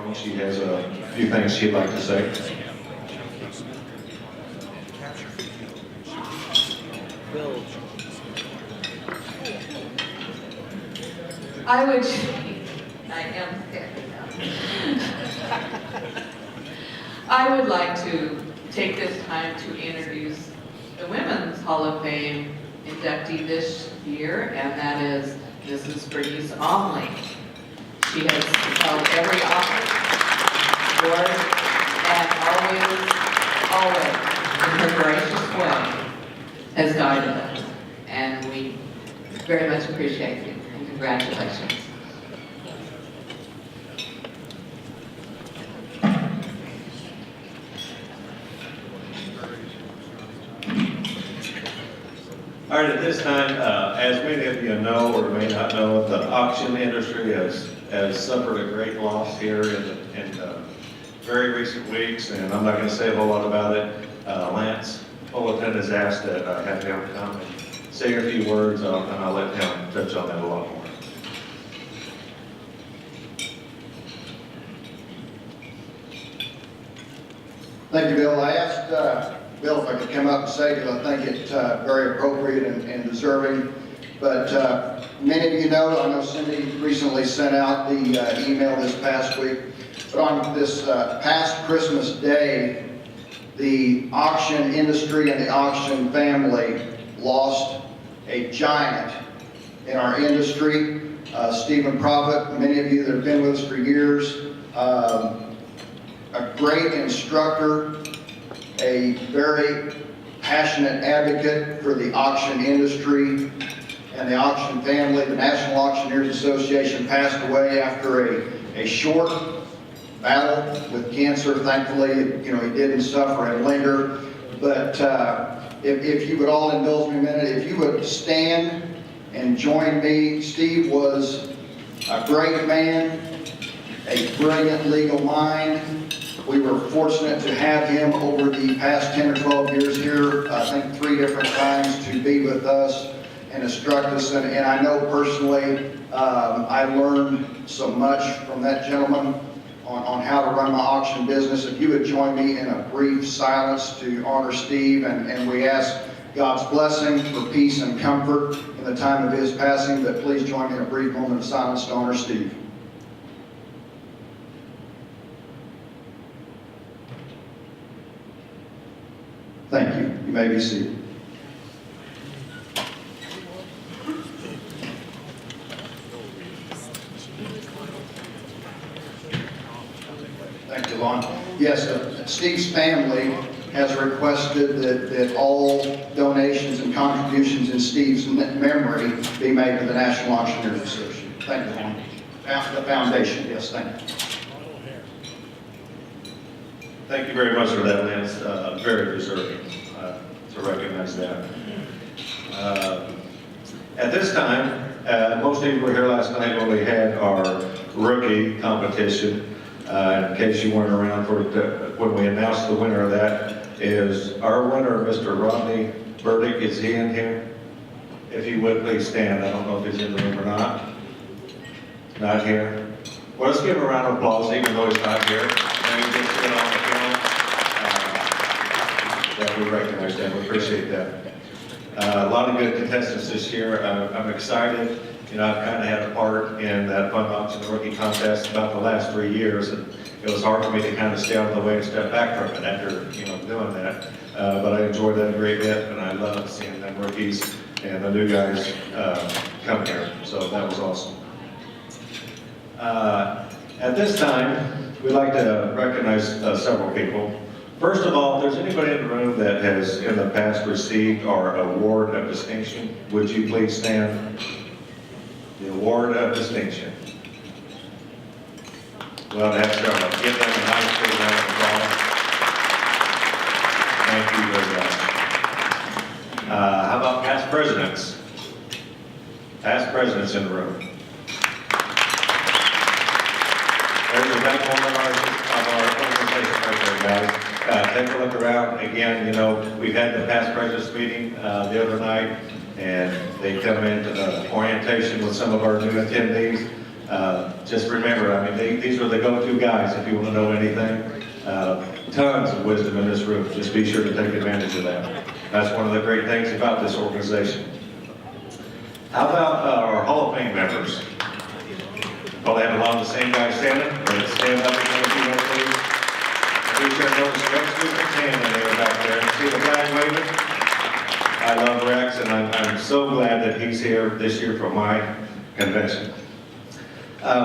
and she has a few things she'd like to say. I am scared now. I would like to take this time to introduce the Women's Hall of Fame inductee this year, and that is Mrs. Bernice Omley. She has held every office, board, and always, in her gracious way, has guided us. And we very much appreciate you, and congratulations. All right, at this time, as many of you know or may not know, the auction industry has suffered a great loss here in very recent weeks, and I'm not going to say a whole lot about it. Lance Fullerton has asked that I have him come and say a few words, and I'll let him touch on that a lot more. Thank you, Bill. I asked Bill if I could come up and say, because I think it's very appropriate and deserving. But many of you know, I know Cindy recently sent out the email this past week, but on this past Christmas Day, the auction industry and the auction family lost a giant in our industry. Stephen Prophet, many of you that have been with us for years, a great instructor, a very passionate advocate for the auction industry and the auction family. The National Auctioneers Association passed away after a short battle with cancer. Thankfully, you know, he didn't suffer and linger. But if you would all indulge me a minute, if you would stand and join me. Steve was a great man, a brilliant legal mind. We were fortunate to have him over the past 10 or 12 years here, I think 3 different times, to be with us and instruct us. And I know personally, I learned so much from that gentleman on how to run my auction business. If you would join me in a brief silence to honor Steve, and we ask God's blessing for peace and comfort in the time of his passing, but please join me in a brief moment of silence to honor Steve. Thank you. You may be seated. Thank you, Lon. Yes, Steve's family has requested that all donations and contributions in Steve's memory be made to the National Auctioneers Association. Thank you, Lon. The foundation, yes, thank you. Thank you very much for that, Lance. Very deserving to recognize that. At this time, most of you were here last night when we had our rookie competition. In case you weren't around for when we announced the winner of that, is our winner, Mr. Rodney Burdick. Is he in here? If you would, please stand. I don't know if he's in the room or not. Not here. Well, let's give him a round of applause, even though he's not here. And he gets it on the film. That we recognize that. We appreciate that. A lot of good contestants this year. I'm excited. You know, I've kind of had a part in that fund auction rookie contest about the last 3 years, and it was hard for me to kind of stay out of the way and step back from it after, you know, doing that. But I enjoyed that a great bit, and I love seeing them rookies and the new guys come here. So that was awesome. At this time, we'd like to recognize several people. First of all, if there's anybody in the room that has in the past received our award of distinction, would you please stand? The award of distinction. Well, that's right. Give them a nice big round of applause. Thank you very much. How about past presidents? Past presidents in the room. There's a backbone of our organization right there, guys. Take a look around. Again, you know, we've had the past presidents meeting the other night, and they come into the orientation with some of our new attendees. Just remember, I mean, these are the go-to guys if you want to know anything. Tons of wisdom in this room. Just be sure to take advantage of that. That's one of the great things about this organization. How about our Hall of Fame members? Probably have a lot of the same guys standing, but stand up again if you want, please. Be sure to notice Rex Buchanan there back there. See the flag waving? I love Rex, and I'm so glad that he's here this year for my convention.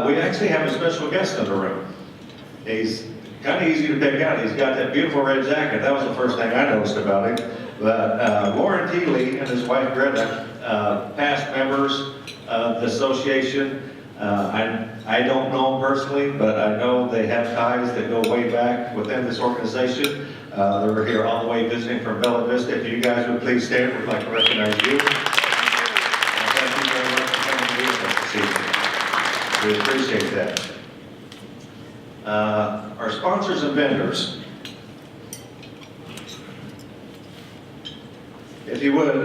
We actually have a special guest in the room. He's kind of easy to pick out. He's got that beautiful red jacket. That was the first thing I noticed about him. But Lauren Teeley and his wife Greta, past members of the association. I don't know them personally, but I know they have ties that go way back within this organization. They were here all the way visiting from Bella Vista. If you guys would please stand, we'd like to recognize you. And thank you very much for coming to be with us this evening. We appreciate that. Our sponsors and vendors. If you would,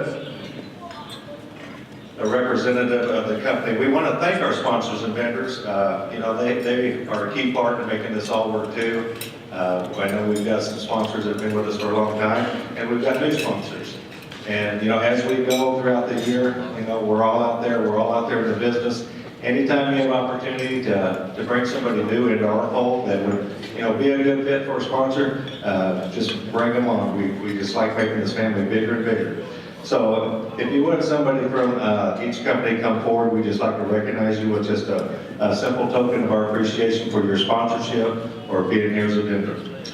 a representative of the company. We want to thank our sponsors and vendors. You know, they are a key part in making this all work too. I know we've got some sponsors that have been with us for a long time, and we've got new sponsors. And you know, as we go throughout the year, you know, we're all out there in the business. Anytime you have opportunity to bring somebody new into our fold that would, you know, be a good fit for a sponsor, just bring them on. We just like making this family bigger and bigger. So if you would, somebody from each company come forward, we just like to recognize you with just a simple token of our appreciation for your sponsorship or being here as a vendor.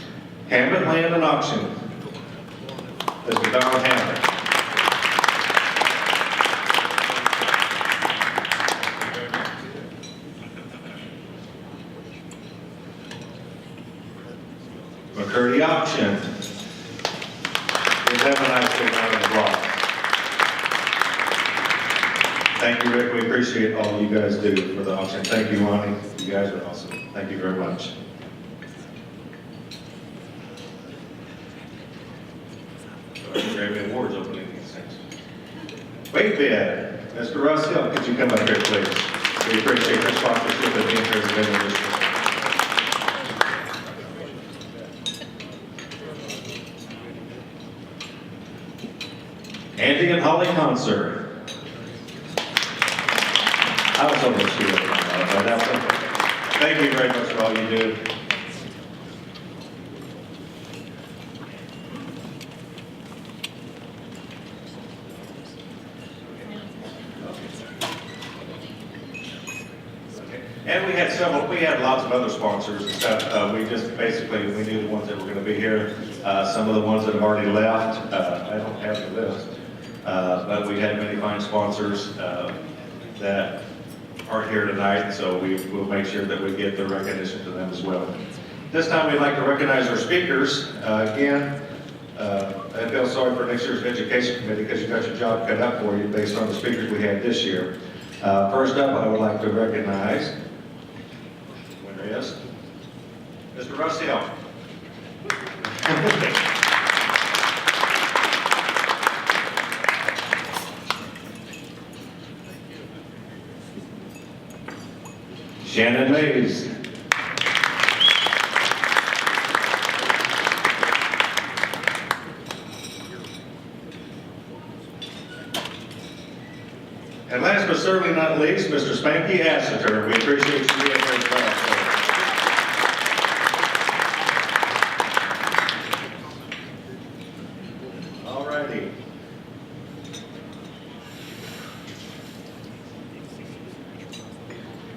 Hammond Land and Auction. Mr. Don Hammond. McCurdy Auction. Give them a nice big round of applause. Thank you, Rick. We appreciate all you guys do for the auction. Thank you, Lonnie. You guys are awesome. Thank you very much. Great awards opening these things. Wait bid. Mr. Russ Hill, could you come up here, please? We appreciate your sponsorship and being here as a vendor this year. Andy and Holly Concert. I was hoping she would come out, but that's okay. Thank you very much for all you do. And we had lots of other sponsors and stuff. We just basically, we knew the ones that were going to be here. Some of the ones that have already left, I don't have the list. But we had many fine sponsors that aren't here tonight, so we'll make sure that we give the recognition to them as well. This time we'd like to recognize our speakers. Again, I feel sorry for next year's education committee because you got your job cut out for you based on the speakers we had this year. First up, I would like to recognize, winner is Mr. Russ Hill. Shannon Mays. And last but certainly not least, Mr. Spanky Asseter. We appreciate you being here as well. All righty.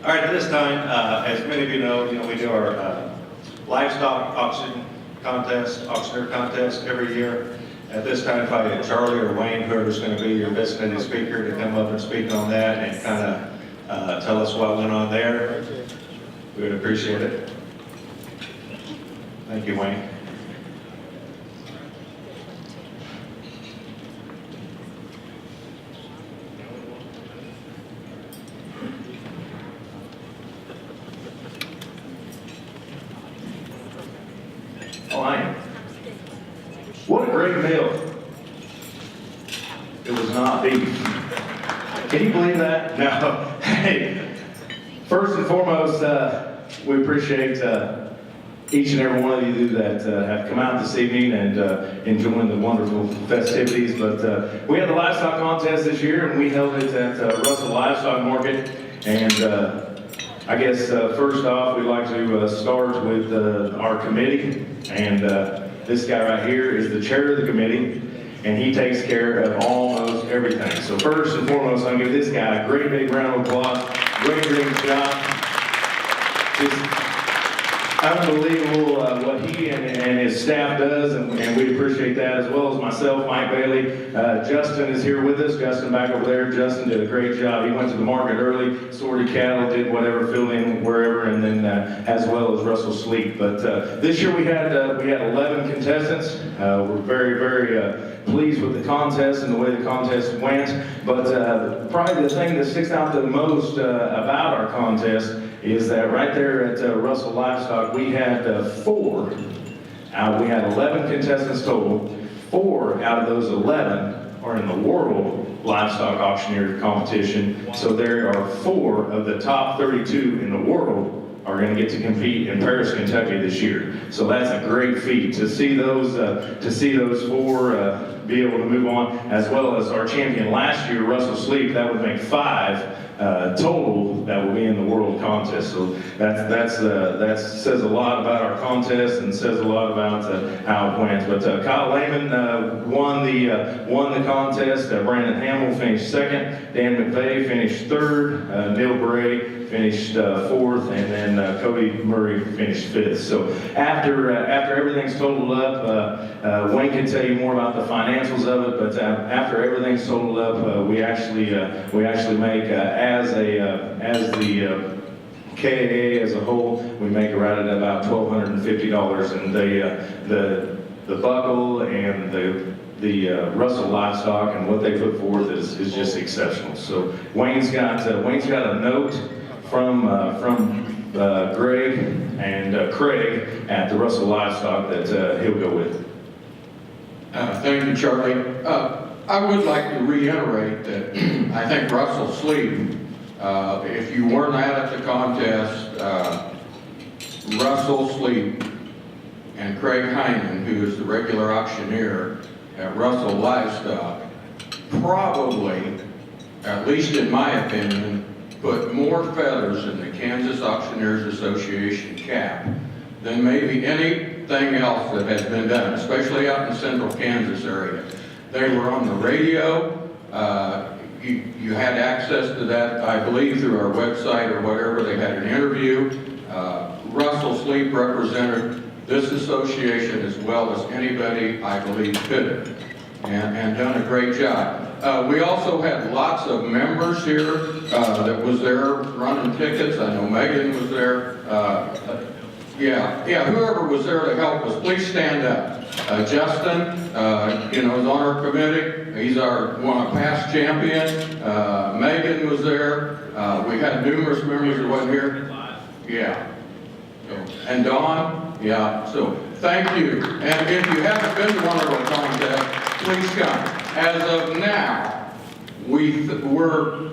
All right, at this time, as many of you know, we do our livestock auction contest, auctioneer contest every year. At this time, if I had Charlie or Wayne, whoever's going to be your designated speaker, to come up and speak on that and kind of tell us what went on there, we would appreciate it. Thank you, Wayne. Oh, I am. What a great meal. It was not beef. Can you believe that? No. Hey, First and foremost, we appreciate each and every one of you that have come out this evening and enjoying the wonderful festivities. But we had the livestock contest this year, and we held it at Russell Livestock Market. And I guess first off, we'd like to start with our committee. And this guy right here is the chair of the committee, and he takes care of almost everything. So first and foremost, I'll give this guy a great big round of applause. Great job. Just unbelievable what he and his staff does, and we appreciate that, as well as myself, Mike Bailey. Justin is here with us. Justin back over there. Justin did a great job. He went to the market early, sorted cattle, did whatever, filled in wherever, and then as well as Russell Sleep. But this year we had 11 contestants. We're very pleased with the contest and the way the contest went. But probably the thing that sticks out the most about our contest is that right there at Russell Livestock, we had four. We had 11 contestants total. 4 out of those 11 are in the World Livestock Auctioneer Competition. So there are 4 of the top 32 in the world are going to get to compete in Paris, Kentucky this year. So that's a great feat to see those 4 be able to move on, as well as our champion last year, Russell Sleep. That would make 5 total that will be in the world contest. So that says a lot about our contest and says a lot about how it went. But Kyle Lehman won the contest. Brandon Hamill finished second. Dan McVeigh finished third. Neil Bray finished 4th, and then Cody Murray finished 5th. So after everything's totaled up, Wayne can tell you more about the financials of it. But after everything's totaled up, we actually make as the KAA as a whole, we make it right at about $1,250, and the buckle and the Russell Livestock and what they put forth is just exceptional. So Wayne's got a note from Greg and Craig at the Russell Livestock that he'll go with. Thank you, Charlie. I would like to reiterate that I think Russell Sleep, if you weren't at the contest, Russell Sleep and Craig Hyman, who is the regular auctioneer at Russell Livestock, probably, at least in my opinion, put more feathers in the Kansas Auctioneers Association cap than maybe anything else that has been done, especially out in the central Kansas area. They were on the radio. You had access to that, I believe, through our website or whatever. They had an interview. Russell Sleep represented this association as well as anybody, I believe, could, and done a great job. We also had lots of members here that was there running tickets. I know Megan was there. Whoever was there to help us, please stand up. Justin, is on our committee. He's our past champion. Megan was there. We had numerous members that wasn't here. Yeah. And Dawn. Yeah. So thank you. And if you haven't been to one of our contests, please come. As of now, we're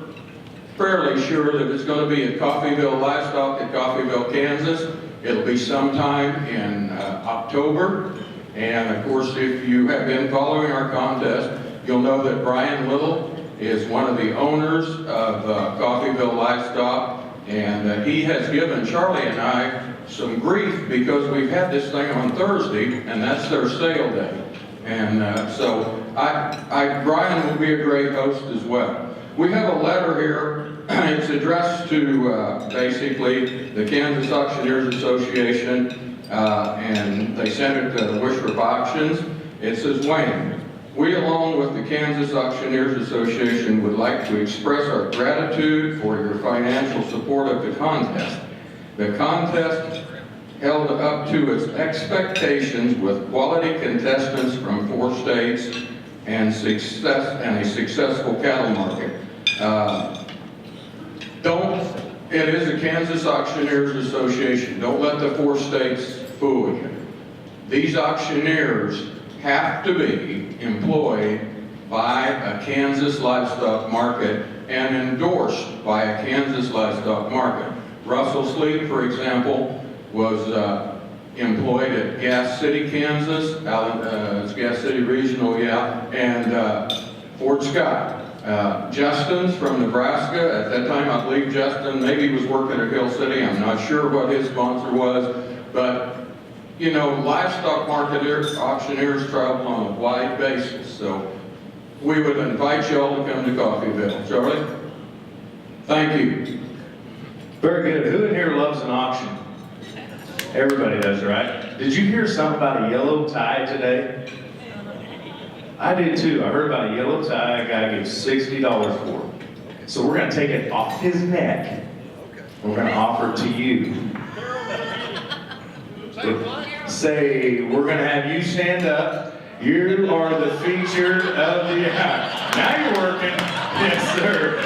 fairly sure that it's going to be at Coffeyville Livestock at Coffeyville, Kansas. It'll be sometime in October. And of course, if you have been following our contest, you'll know that Brian Little is one of the owners of Coffeyville Livestock. And he has given Charlie and I some grief because we've had this thing on Thursday, and that's their sale day. And so Brian will be a great host as well. We have a letter here. It's addressed to basically the Kansas Auctioneers Association, and they sent it to Wishrup Auctions. It says, Wayne, we along with the Kansas Auctioneers Association would like to express our gratitude for your financial support of the contest. The contest held up to its expectations with quality contestants from 4 states and a successful cattle market. It is a Kansas Auctioneers Association. Don't let the 4 states fool you. These auctioneers have to be employed by a Kansas livestock market and endorsed by a Kansas livestock market. Russell Sleep, for example, was employed at Gas City, Kansas, it's Gas City Regional, yeah, and Fort Scott. Justin's from Nebraska. At that time, I believe Justin maybe was working at Hill City. I'm not sure what his sponsor was, but you know, livestock marketers, auctioneers travel on a wide basis, so we would invite y'all to come to Coffeyville. Charlie? Thank you. Very good. Who in here loves an auction? Everybody does, right? Did you hear something about a yellow tie today? I did too. I heard about a yellow tie a guy gave $60 for. So we're going to take it off his neck. We're going to offer it to you. Say, we're going to have you stand up. You are the feature of the hour. Now you're working. Yes, sir.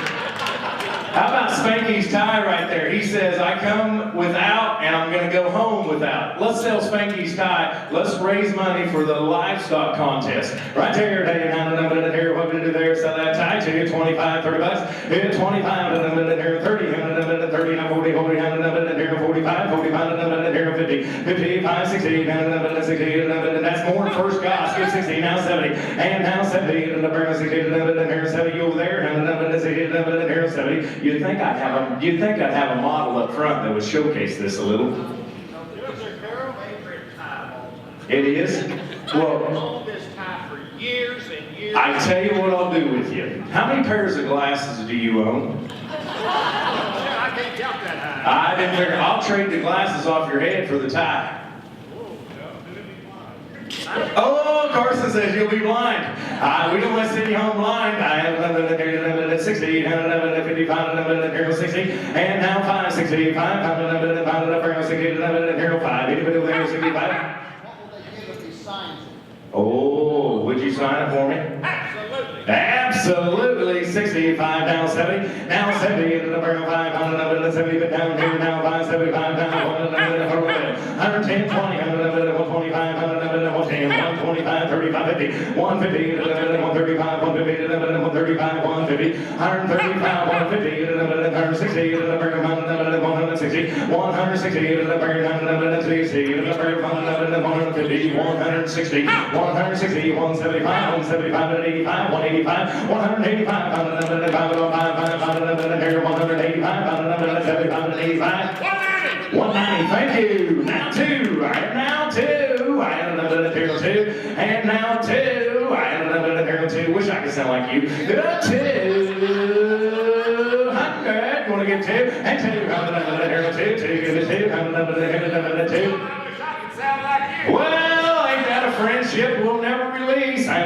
How about Spanky's tie right there? He says, I come without and I'm going to go home without. Let's sell Spanky's tie. Let's raise money for the livestock contest. Right there, what we do there, sell that tie to you, 25, 30 bucks. 25, 30, 30, 40, 45, 50, 55, 60, that's more than first gosh. Give 60, now 70, and now 70, and the 60, 70 over there, 70. You'd think I'd have a model up front that would showcase this a little. It is? Well, I tell you what I'll do with you. How many pairs of glasses do you own? I can't jump that high. I didn't figure. I'll trade the glasses off your head for the tie. Oh, Carson says you'll be blind. We don't want to send you home blind. I have 60, 55, 60, and now 5, 65, 65. Oh, would you sign it for me? Absolutely. Absolutely. 65, now 70, now 70, and the barrel 500, 70, but down here, now 575, down 110, 20, 125, 110, 125, 35, 50, 150, 135, 150, 135, 150, 135, 150, 160, 160, 160, 160, 160, 175, 175, 185, 185, 185, 185, 190, thank you. Now 2, and now 2, and now 2, and 2. Wish I could sound like you. 200, want to get 2, and 2, 2. Well, ain't that a friendship we'll never release? I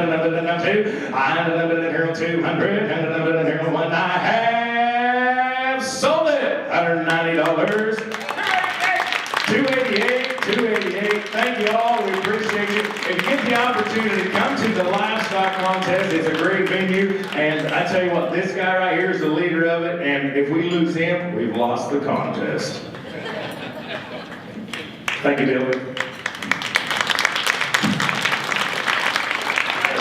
200, and I have sold it. $190. 288, 288. Thank you all. We appreciate you. If you get the opportunity, come to the livestock contest. It's a great venue. And I tell you what, this guy right here is the leader of it. And if we lose him, we've lost the contest. Thank you, Billy.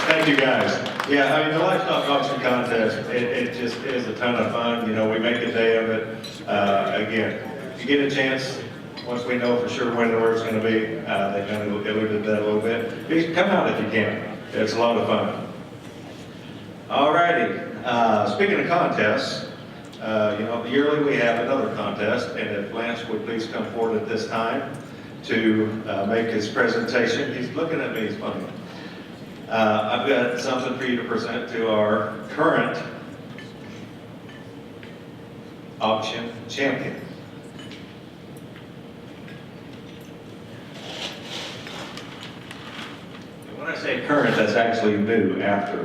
Thank you, guys. Yeah, I mean, the livestock auction contest, it just is a ton of fun. You know, we make a day of it. Again, if you get a chance, once we know for sure when and where it's going to be, they kind of alluded to that a little bit. Please come out if you can. It's a lot of fun. All righty. Speaking of contests, you know, yearly we have another contest, and if Lance would please come forward at this time to make his presentation. He's looking at me, he's funny. I've got something for you to present to our current auction champion. And when I say current, that's actually new after.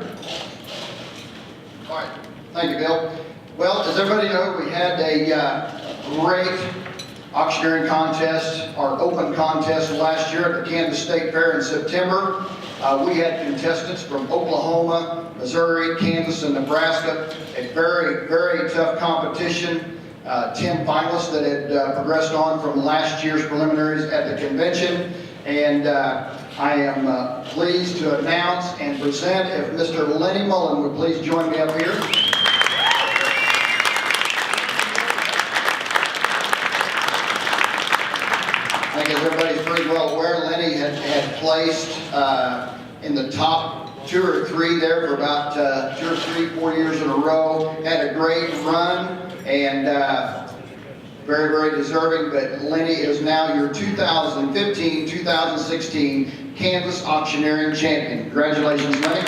All right, thank you, Bill. Well, as everybody knows, we had a great auctioneering contest, our open contest last year at the Kansas State Fair in September. We had contestants from Oklahoma, Missouri, Kansas, and Nebraska. A very, very tough competition. 10 finalists that had progressed on from last year's preliminaries at the convention. And I am pleased to announce and present, if Mr. Lenny Mullen would please join me up here. think as everybody's pretty well aware, Lenny had placed in the top 2 or 3 there for about 2 or 3, 4 years in a row. Had a great run and very, very deserving. But Lenny is now your 2015-2016 Kansas Auctioneering Champion. Congratulations, Lenny.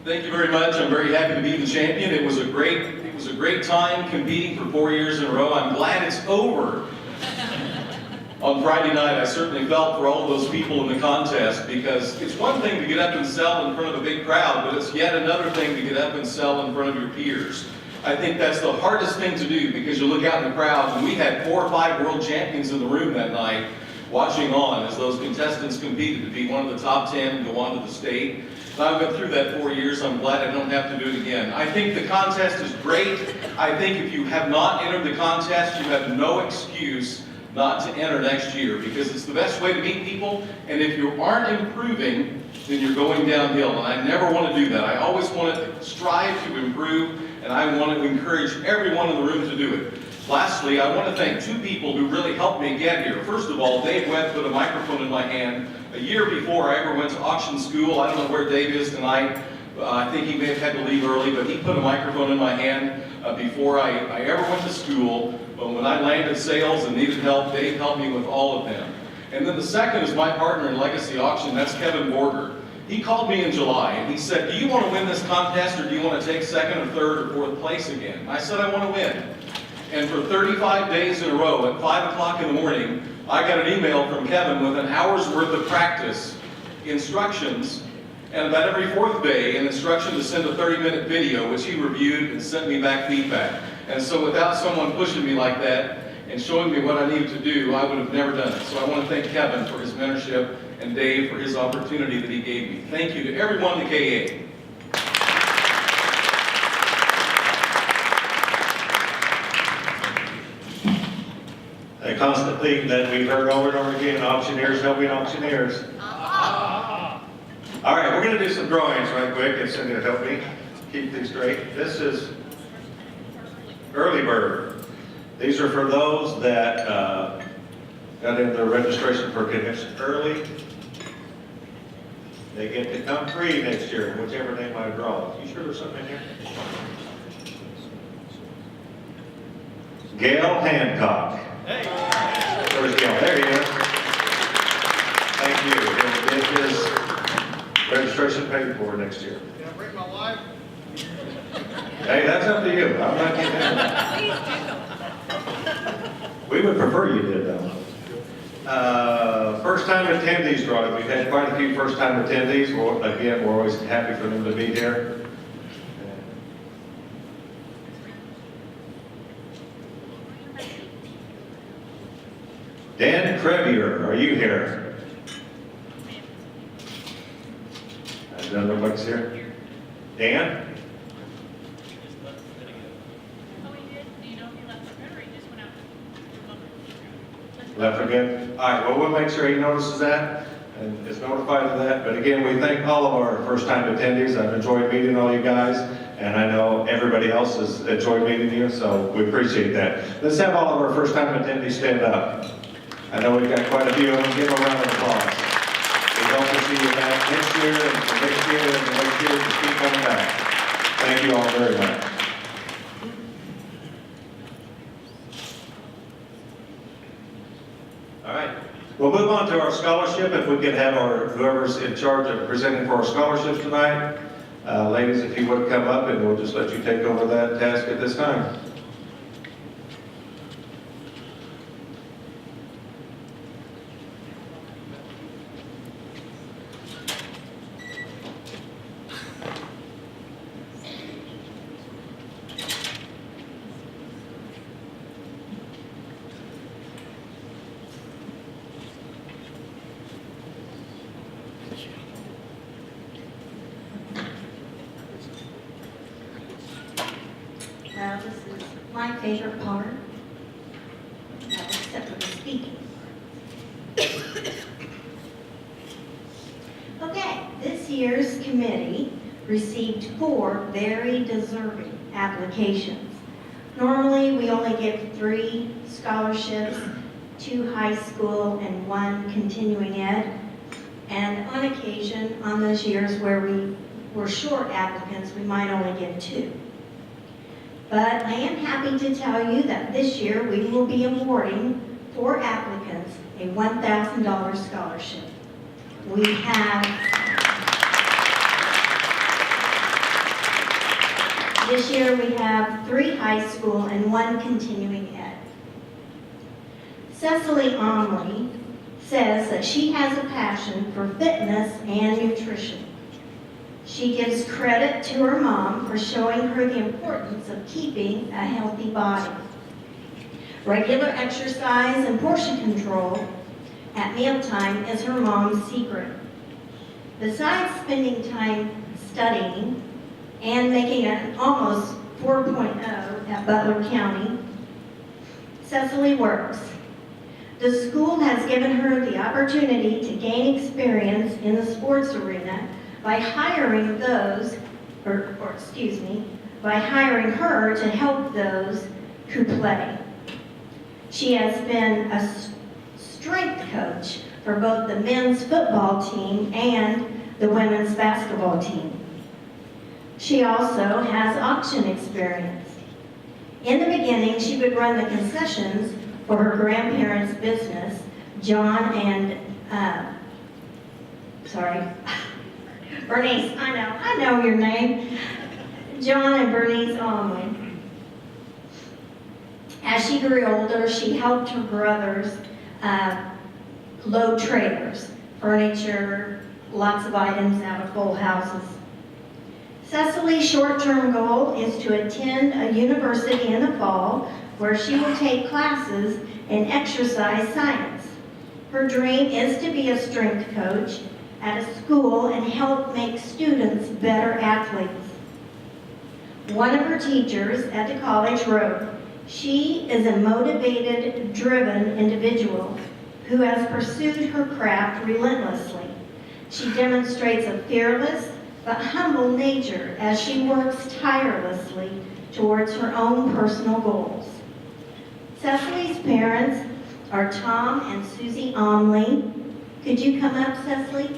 Thank you very much. I'm very happy to be the champion. It was a great time competing for 4 years in a row. I'm glad it's over. On Friday night, I certainly felt for all those people in the contest, because it's one thing to get up and sell in front of a big crowd, but it's yet another thing to get up and sell in front of your peers. I think that's the hardest thing to do, because you look out in the crowd, and we had 4 or 5 world champions in the room that night watching on as those contestants competed to be one of the top 10 and go on to the state. I went through that 4 years. I'm glad I don't have to do it again. I think the contest is great. I think if you have not entered the contest, you have no excuse not to enter next year, because it's the best way to meet people. And if you aren't improving, then you're going downhill. And I never want to do that. I always want to strive to improve, and I want to encourage everyone in the room to do it. Lastly, I want to thank 2 people who really helped me get here. First of all, Dave Webb put a microphone in my hand a year before I ever went to auction school. I don't know where Dave is tonight. I think he may have had to leave early, but he put a microphone in my hand before I ever went to school. But when I landed sales and needed help, Dave helped me with all of them. And then the second is my partner in Legacy Auction, that's Kevin Borger. He called me in July and he said, do you want to win this contest, or do you want to take 2nd or 3rd or 4th place again? I said, I want to win. And for 35 days in a row, at 5 o'clock in the morning, I got an email from Kevin with an hour's worth of practice instructions, and about every 4th day, an instruction to send a 30-minute video, which he reviewed and sent me back feedback. And so without someone pushing me like that and showing me what I needed to do, I would have never done it. So I want to thank Kevin for his mentorship and Dave for his opportunity that he gave me. Thank you to everyone in the KA. A constant theme that we've heard over and over again, auctioneers helping auctioneers. All right, we're going to do some drawings right quick, and Cindy will help me keep these straight. This is early bird. These are for those that got in their registration for convention early. They get to come free next year, whichever name I draw. You sure there's something in here? Gail Hancock. Where's Gail? There he is. Thank you. He'll get his registration paid for next year. Can I bring my wife? Hey, that's up to you. I'm not getting into that. We would prefer you did, though. First-time attendees drawing. We've had quite a few first-time attendees. Well, again, we're always happy for them to be here. Dan Crevier, are you here? Doesn't look like he's here. Dan? Oh, he did? Do you know if he left for good, or he just went out? Left for good? All right, well, we'll make sure he notices that and is notified of that. But again, we thank all of our first-time attendees. I've enjoyed meeting all you guys, and I know everybody else has enjoyed meeting you, so we appreciate that. Let's have all of our first-time attendees stand up. I know we've got quite a few of them. Give them a round of applause. We hope to see you back next year and the next year and the next year to keep coming back. Thank you all very much. All right. We'll move on to our scholarship. If we could have whoever's in charge of presenting for our scholarships tonight. Ladies, if you would come up, and we'll just let you take over that task at this time. Well, this is my favorite part, except for the speaking. committee received 4 very deserving applications. Normally, we only give 3 scholarships, 2 high school and 1 continuing ed. And on occasion, on those years where we were short applicants, we might only give 2. But I am happy to tell you that this year we will be awarding 4 applicants a $1,000 scholarship. We have, this year we have 3 high school and 1 continuing ed. Cecily Omley says that she has a passion for fitness and nutrition. She gives credit to her mom for showing her the importance of keeping a healthy body. Regular exercise and portion control at mealtime is her mom's secret. Besides spending time studying and making an almost 4.0 at Butler County, Cecily works. The school has given her the opportunity to gain experience in the sports arena by hiring by hiring her to help those who play. She has been a strength coach for both the men's football team and the women's basketball team. She also has auction experience. In the beginning, she would run the concessions for her grandparents' business, John and, Bernice, I know your name. John and Bernice Omley. As she grew older, she helped her brothers load trailers, furniture, lots of items out of full houses. Cecily's short-term goal is to attend a university in the fall where she will take classes in exercise science. Her dream is to be a strength coach at a school and help make students better athletes. One of her teachers at the college wrote, "She is a motivated, driven individual who has pursued her craft relentlessly. She demonstrates a fearless but humble nature as she works tirelessly towards her own personal goals." Cecily's parents are Tom and Susie Omley. Could you come up, Cecily?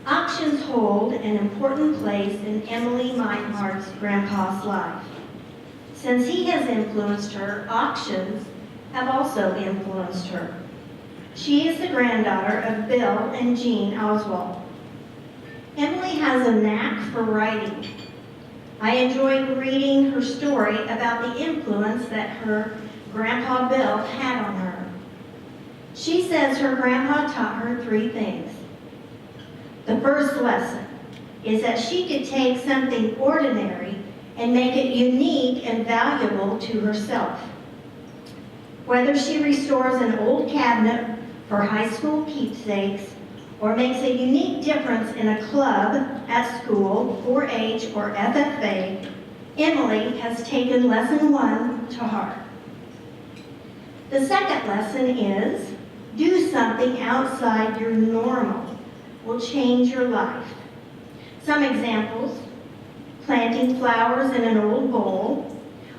Auctions hold an important place in Emily Meinhardt's grandpa's life. Since he has influenced her, auctions have also influenced her. She is the granddaughter of Bill and Jean Oswald. Emily has a knack for writing. I enjoyed reading her story about the influence that her grandpa Bill had on her. She says her grandpa taught her 3 things. The first lesson is that she could take something ordinary and make it unique and valuable to herself. Whether she restores an old cabinet for high school keepsakes or makes a unique difference in a club at school, 4-H or FFA, Emily has taken lesson 1 to heart. The second lesson is do something outside your normal will change your life. Some examples: planting flowers in an old bowl,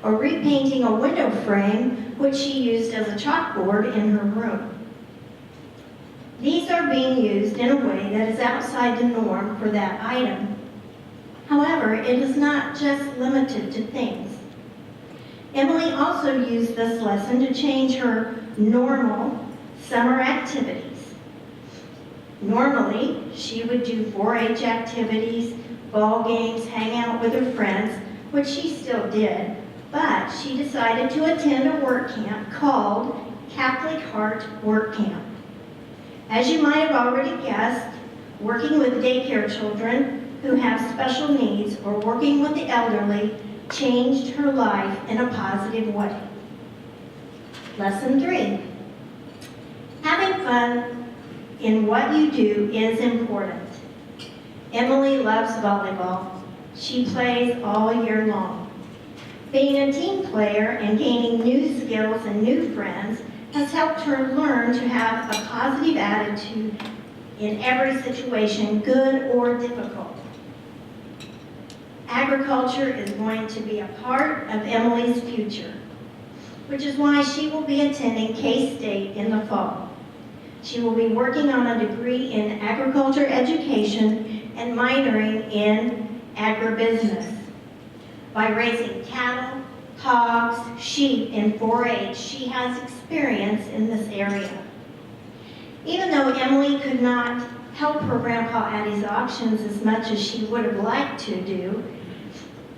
or repainting a window frame which she used as a chalkboard in her room. These are being used in a way that is outside the norm for that item. However, it is not just limited to things. Emily also used this lesson to change her normal summer activities. Normally, she would do 4-H activities, ball games, hang out with her friends, which she still did, but she decided to attend a work camp called Catholic Heart Work Camp. As you might have already guessed, working with daycare children who have special needs or working with the elderly changed her life in a positive way. Lesson 3. Having fun in what you do is important. Emily loves volleyball. She plays all year long. Being a team player and gaining new skills and new friends has helped her learn to have a positive attitude in every situation, good or difficult. Agriculture is going to be a part of Emily's future, which is why she will be attending K-State in the fall. She will be working on a degree in agriculture education and minoring in agribusiness. By raising cattle, hogs, sheep, and 4-H, she has experience in this area. Even though Emily could not help her grandpa at his auctions as much as she would have liked to do,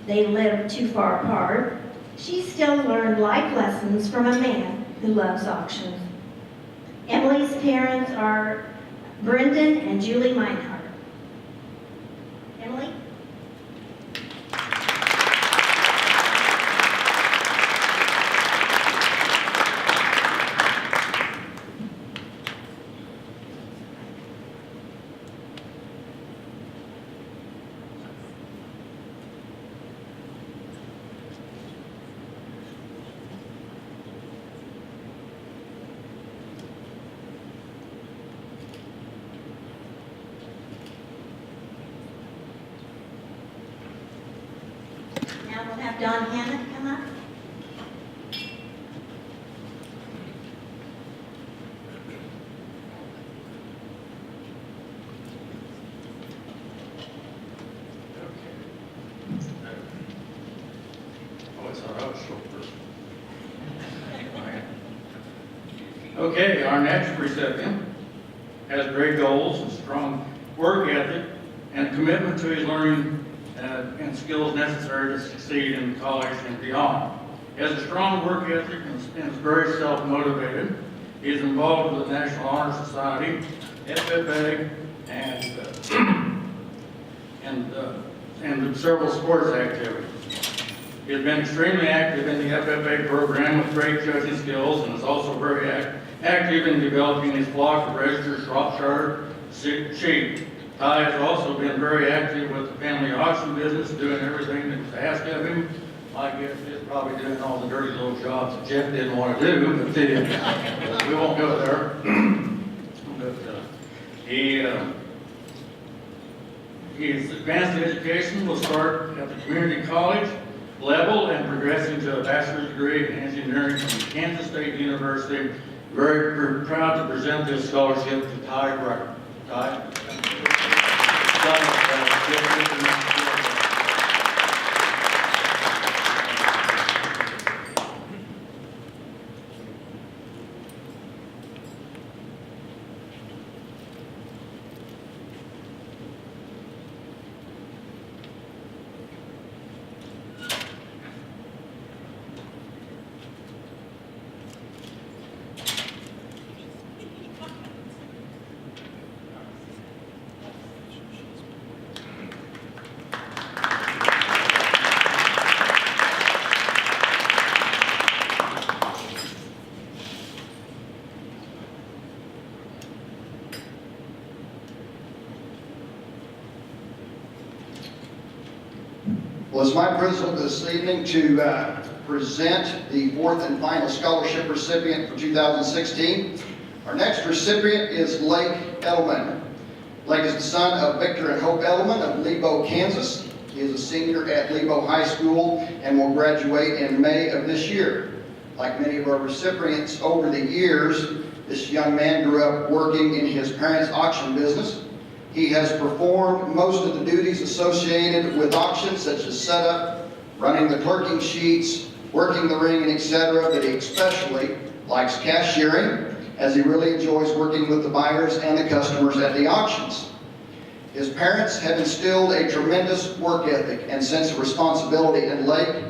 they lived too far apart, she still learned life lessons from a man who loves auctions. Emily's parents are Brendan and Julie Meinhardt. Emily? Now we'll have Don Hammett come up. Oh, it's all right, short person. Okay, our next recipient has great goals, a strong work ethic, and commitment to his learning and skills necessary to succeed in college and beyond. He has a strong work ethic and is very self-motivated. He is involved with the National Honor Society, FFA, and several sports activities. He has been extremely active in the FFA program with great judging skills and is also very active in developing his flock of registered Shropshire sheep. Ty has also been very active with the family auction business, doing everything that was asked of him. My guess is probably doing all the dirty little jobs that Jeff didn't want to do, but we won't go there. His advanced education will start at the community college level and progressing to a bachelor's degree in engineering from Kansas State University. Very proud to present this scholarship to Ty Rucker. Ty? Well, it's my privilege this evening to present the fourth and final scholarship recipient for 2016. Our next recipient is Lake Edelman. Lake is the son of Victor and Hope Edelman of Lebo, Kansas. He is a senior at Lebo High School and will graduate in May of this year. Like many of our recipients over the years, this young man grew up working in his parents' auction business. He has performed most of the duties associated with auctions, such as setup, running the clerking sheets, working the ring, and etc., but he especially likes cashiering. as he really enjoys working with the buyers and the customers at the auctions. His parents have instilled a tremendous work ethic and sense of responsibility in Lake.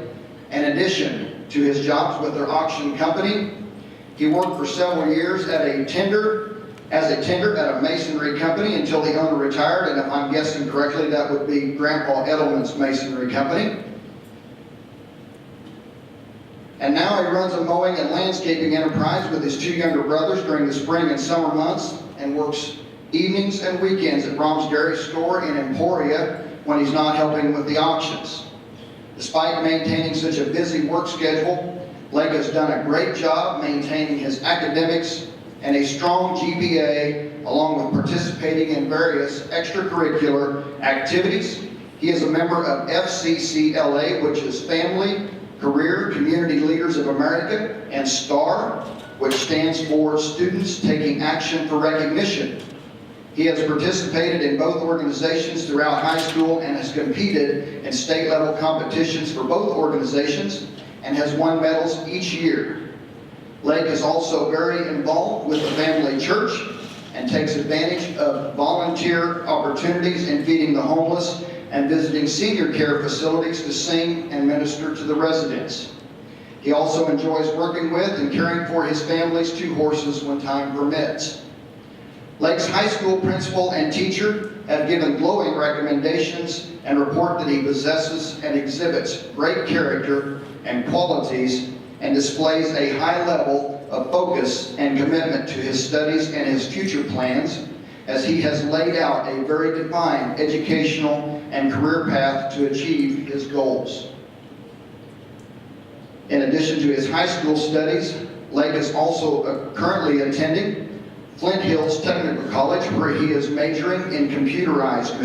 In addition to his jobs with their auction company, he worked for several years as a tender at a masonry company until the owner retired, and if I'm guessing correctly, that would be Grandpa Edelman's Masonry Company. And now he runs a mowing and landscaping enterprise with his two younger brothers during the spring and summer months, and works evenings and weekends at Rom's Dairy Store in Emporia when he's not helping with the auctions. Despite maintaining such a busy work schedule, Lake has done a great job maintaining his academics and a strong GPA, along with participating in various extracurricular activities. He is a member of FCCLA, which is Family, Career, Community Leaders of America, and STAR, which stands for Students Taking Action for Recognition. He has participated in both organizations throughout high school and has competed in state-level competitions for both organizations and has won medals each year. Lake is also very involved with the family church and takes advantage of volunteer opportunities in feeding the homeless and visiting senior care facilities to sing and minister to the residents. He also enjoys working with and caring for his family's 2 horses when time permits. Lake's high school principal and teacher have given glowing recommendations and report that he possesses and exhibits great character and qualities and displays a high level of focus and commitment to his studies and his future plans, as he has laid out a very defined educational and career path to achieve his goals. In addition to his high school studies, Lake is also currently attending Flint Hills Technical College, where he is majoring in computerized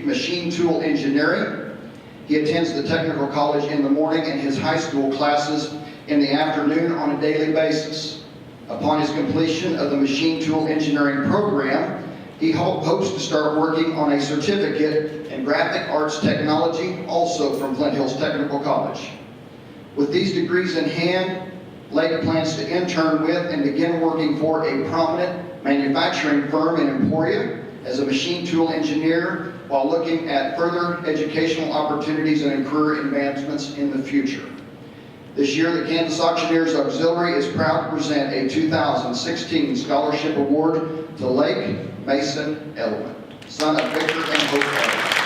machine tool engineering. He attends the technical college in the morning and his high school classes in the afternoon on a daily basis. Upon his completion of the machine tool engineering program, he hopes to start working on a certificate in graphic arts technology, also from Flint Hills Technical College. With these degrees in hand, Lake plans to intern with and begin working for a prominent manufacturing firm in Emporia as a machine tool engineer, while looking at further educational opportunities and career advancements in the future. This year, the Kansas Auctioneers Auxiliary is proud to present a 2016 Scholarship Award to Lake Mason Edelman, son of Victor and Hope Edelman.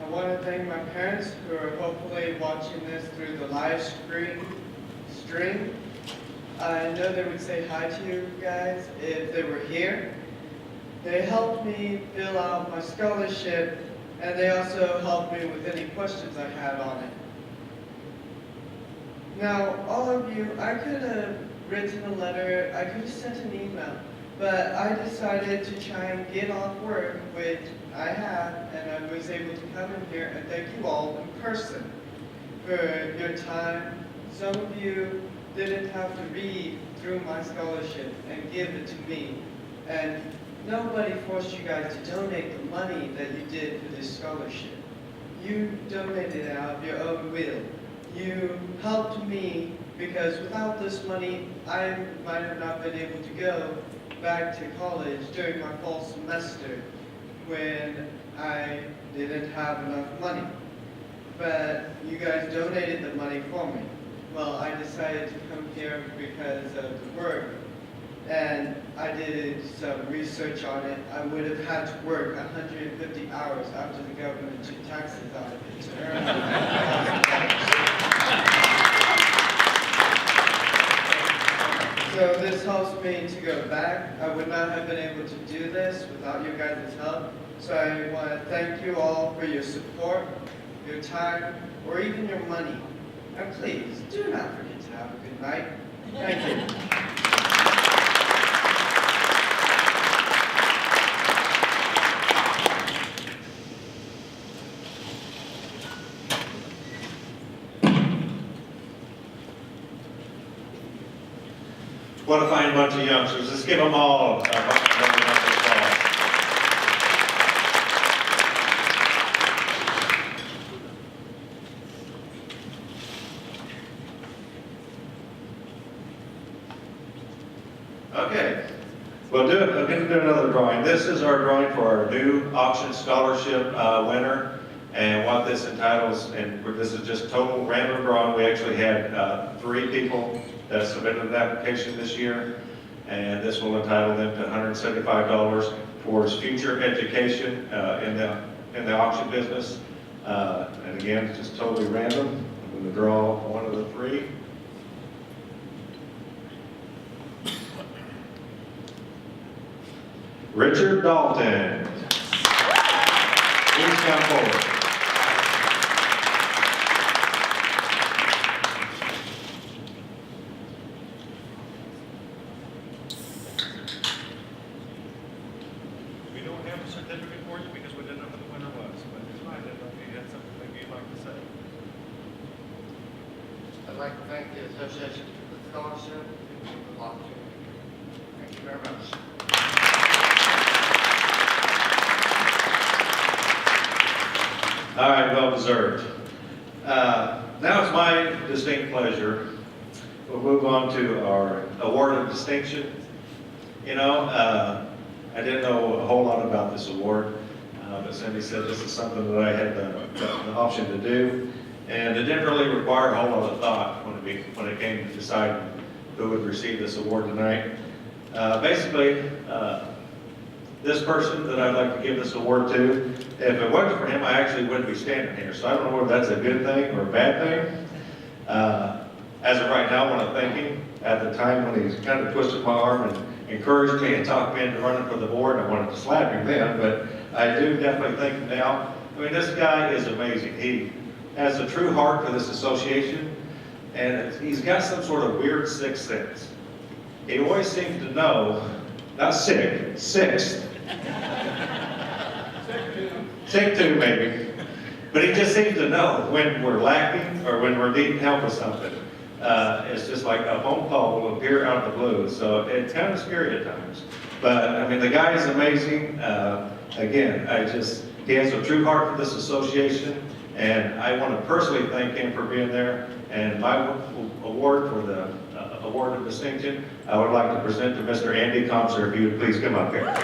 I want to thank my parents who are hopefully watching this through the live stream. I know they would say hi to you guys if they were here. They helped me fill out my scholarship, and they also helped me with any questions I had on it. Now, all of you, I could have written a letter, I could have sent an email, but I decided to try and get off work, which I have, and I was able to come in here and thank you all in person for your time. Some of you didn't have to read through my scholarship and give it to me, and nobody forced you guys to donate the money that you did for this scholarship. You donated it out of your own will. You helped me, because without this money, I might have not been able to go back to college during my fall semester when I didn't have enough money. But you guys donated the money for me. Well, I decided to come here because of the work, and I did some research on it. I would have had to work 150 hours after the government took taxes out of it to earn $1,000. helps me to go back. I would not have been able to do this without your guys' help. So I want to thank you all for your support, your time, or even your money. And please, do not forget to have a good night. Thank you. What a fine bunch of youngsters. Let's give them all a round of applause. Okay, we're going to do another drawing. This is our drawing for our new auction scholarship winner. And what this entitles, and this is just total random drawing. We actually had 3 people that submitted an application this year, and this will entitle them to $175 for his future education in the auction business. And again, it's just totally random. I'm going to draw one of the 3. Richard Dalton. Please come forward. We don't have a certificate for you because we didn't know who the winner was, but it's fine, if you had something maybe you'd like to say. I'd like to thank the association for the scholarship and the opportunity. Thank you very much. All right, well deserved. Now it's my distinct pleasure. We'll move on to our award of distinction. You know, I didn't know a whole lot about this award, but Cindy said this is something that I had the option to do, and it didn't really require a whole lot of thought when it came to deciding who would receive this award tonight. Basically, this person that I'd like to give this award to, if it wasn't for him, I actually wouldn't be standing here. So I don't know whether that's a good thing or a bad thing. As of right now, I want to thank him. At the time when he kind of twisted my arm and encouraged me and talked me into running for the board, I wanted to slap him then, but I do definitely thank him now. I mean, this guy is amazing. He has a true heart for this association, and he's got some sort of weird sixth sense. He always seems to know, not sick, sixth. Sick too, maybe. But he just seems to know when we're lacking or when we're needing help with something. It's just like a phone call will appear out of the blue. So it's kind of scary at times. But I mean, the guy is amazing. Again, he has a true heart for this association. And I want to personally thank him for being there. And my award for the award of distinction, I would like to present to Mr. Andy Comser, if you would please come up here.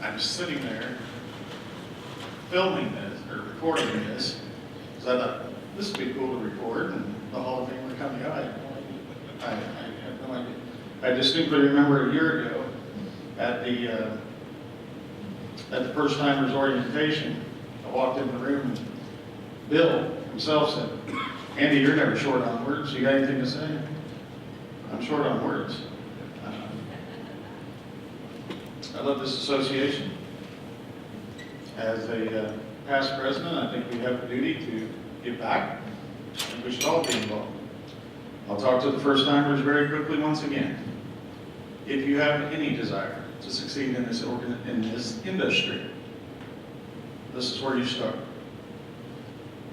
I'm sitting there filming this, or recording this, so I thought, this would be cool to record, and the Hall of Fame were coming out. I had no idea. I distinctly remember a year ago at the first timers orientation, I walked in the room, and Bill himself said, Andy, you're never short on words. You got anything to say? I'm short on words. I love this association. As a past president, I think we have a duty to give back, and we should all be involved. I'll talk to the first timers very quickly once again. If you have any desire to succeed in this industry, this is where you start.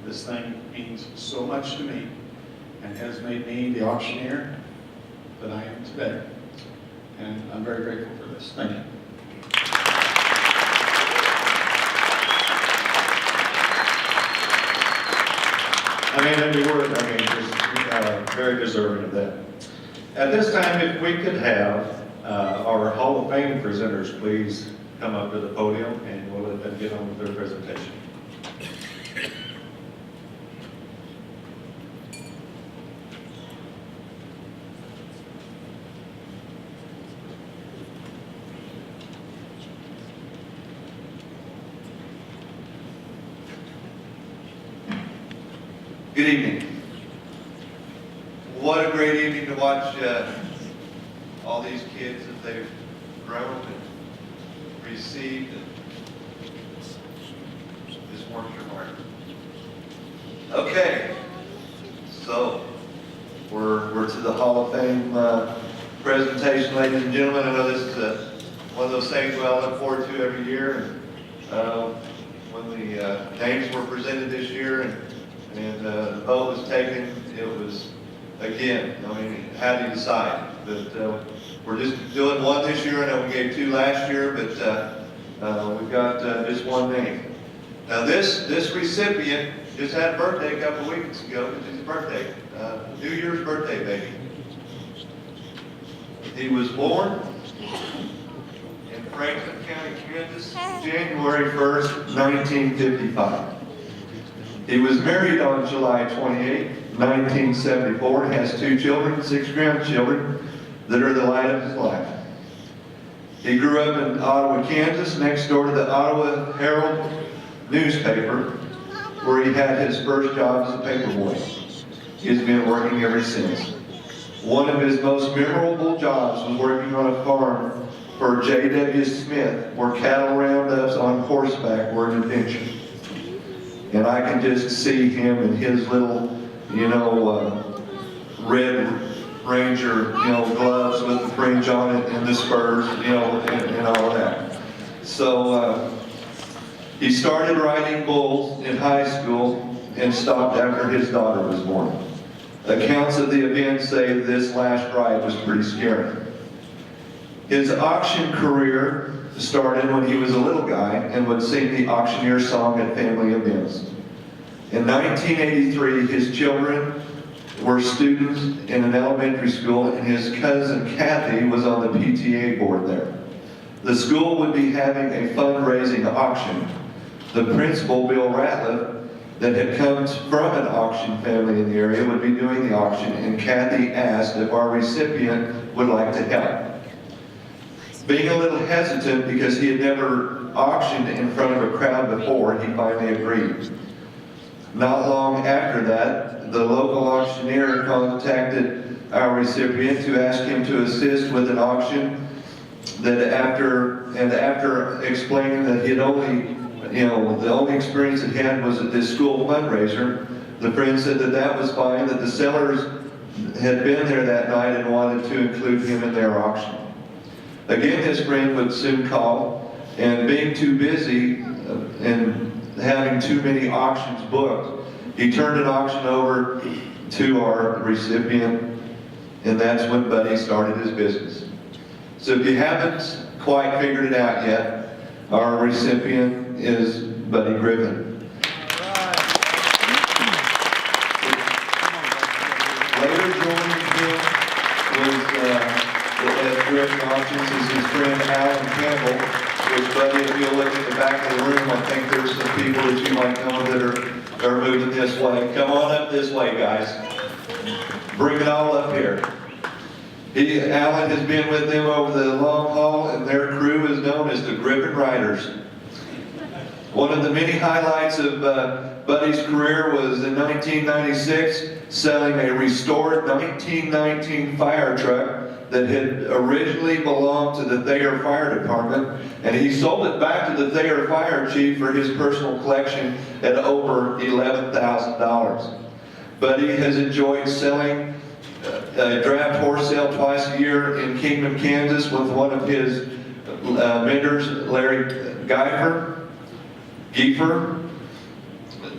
This thing means so much to me and has made me the auctioneer that I am today. And I'm very grateful for this. Thank you. I mean, and you were, I mean, just very deserving of that. At this time, if we could have our Hall of Fame presenters please come up to the podium, and we'll let them get on with their presentation. Good evening. What a great evening to watch all these kids that they've grown and received. And this warms your heart. Okay, so we're to the Hall of Fame presentation, ladies and gentlemen. I know this is one of those things we all look forward to every year. And when the names were presented this year and the vote was taken, it was, again, I mean, how do you decide? But we're just doing one this year. I know we gave two last year, but we've got just one name. Now this recipient just had a birthday a couple of weeks ago. It's his birthday, New Year's birthday baby. He was born in Franklin County, Kansas, January 1st, 1955. He was married on July 28, 1974, and has 2 children, 6 grandchildren that are the light of his life. He grew up in Ottawa, Kansas, next door to the Ottawa Herald newspaper, where he had his first job as a paperboy. He's been working ever since. One of his most memorable jobs was working on a farm for J.W. Smith, where cattle roundups on horseback were an adventure. And I can just see him in his little, red Ranger, gloves with the fringe on it and the spurs, and all of that. So he started riding bulls in high school and stopped after his daughter was born. Accounts of the event say this last ride was pretty scary. His auction career started when he was a little guy and would sing the auctioneer song at family events. In 1983, his children were students in an elementary school, and his cousin Kathy was on the PTA board there. The school would be having a fundraising auction. The principal, Bill Ratliff, that had come from an auction family in the area, would be doing the auction, and Kathy asked if our recipient would like to help. Being a little hesitant because he had never auctioned in front of a crowd before, he finally agreed. Not long after that, the local auctioneer contacted our recipient to ask him to assist with an auction. After explaining that he'd only, the only experience he had was at this school fundraiser, the friend said that was fine, that the sellers had been there that night and wanted to include him in their auction. Again, his friend would soon call, and being too busy and having too many auctions booked, he turned an auction over to our recipient, and that's when Buddy started his business. So if you haven't quite figured it out yet, our recipient is Buddy Griffin. Later joining him was at Griffin Auctions is his friend Alan Campbell, which, Buddy, if you'll look at the back of the room, I think there's some people that you might know that are moving this way. Come on up this way, guys. Bring it all up here. Alan has been with them over the long haul, and their crew is known as the Griffin Riders. One of the many highlights of Buddy's career was in 1996, selling a restored 1919 fire truck that had originally belonged to the Thayer Fire Department, and he sold it back to the Thayer Fire Chief for his personal collection at over $11,000. Buddy has enjoyed selling a draft horse sale twice a year in Kingdom, Kansas with one of his mentors, Larry Giefer.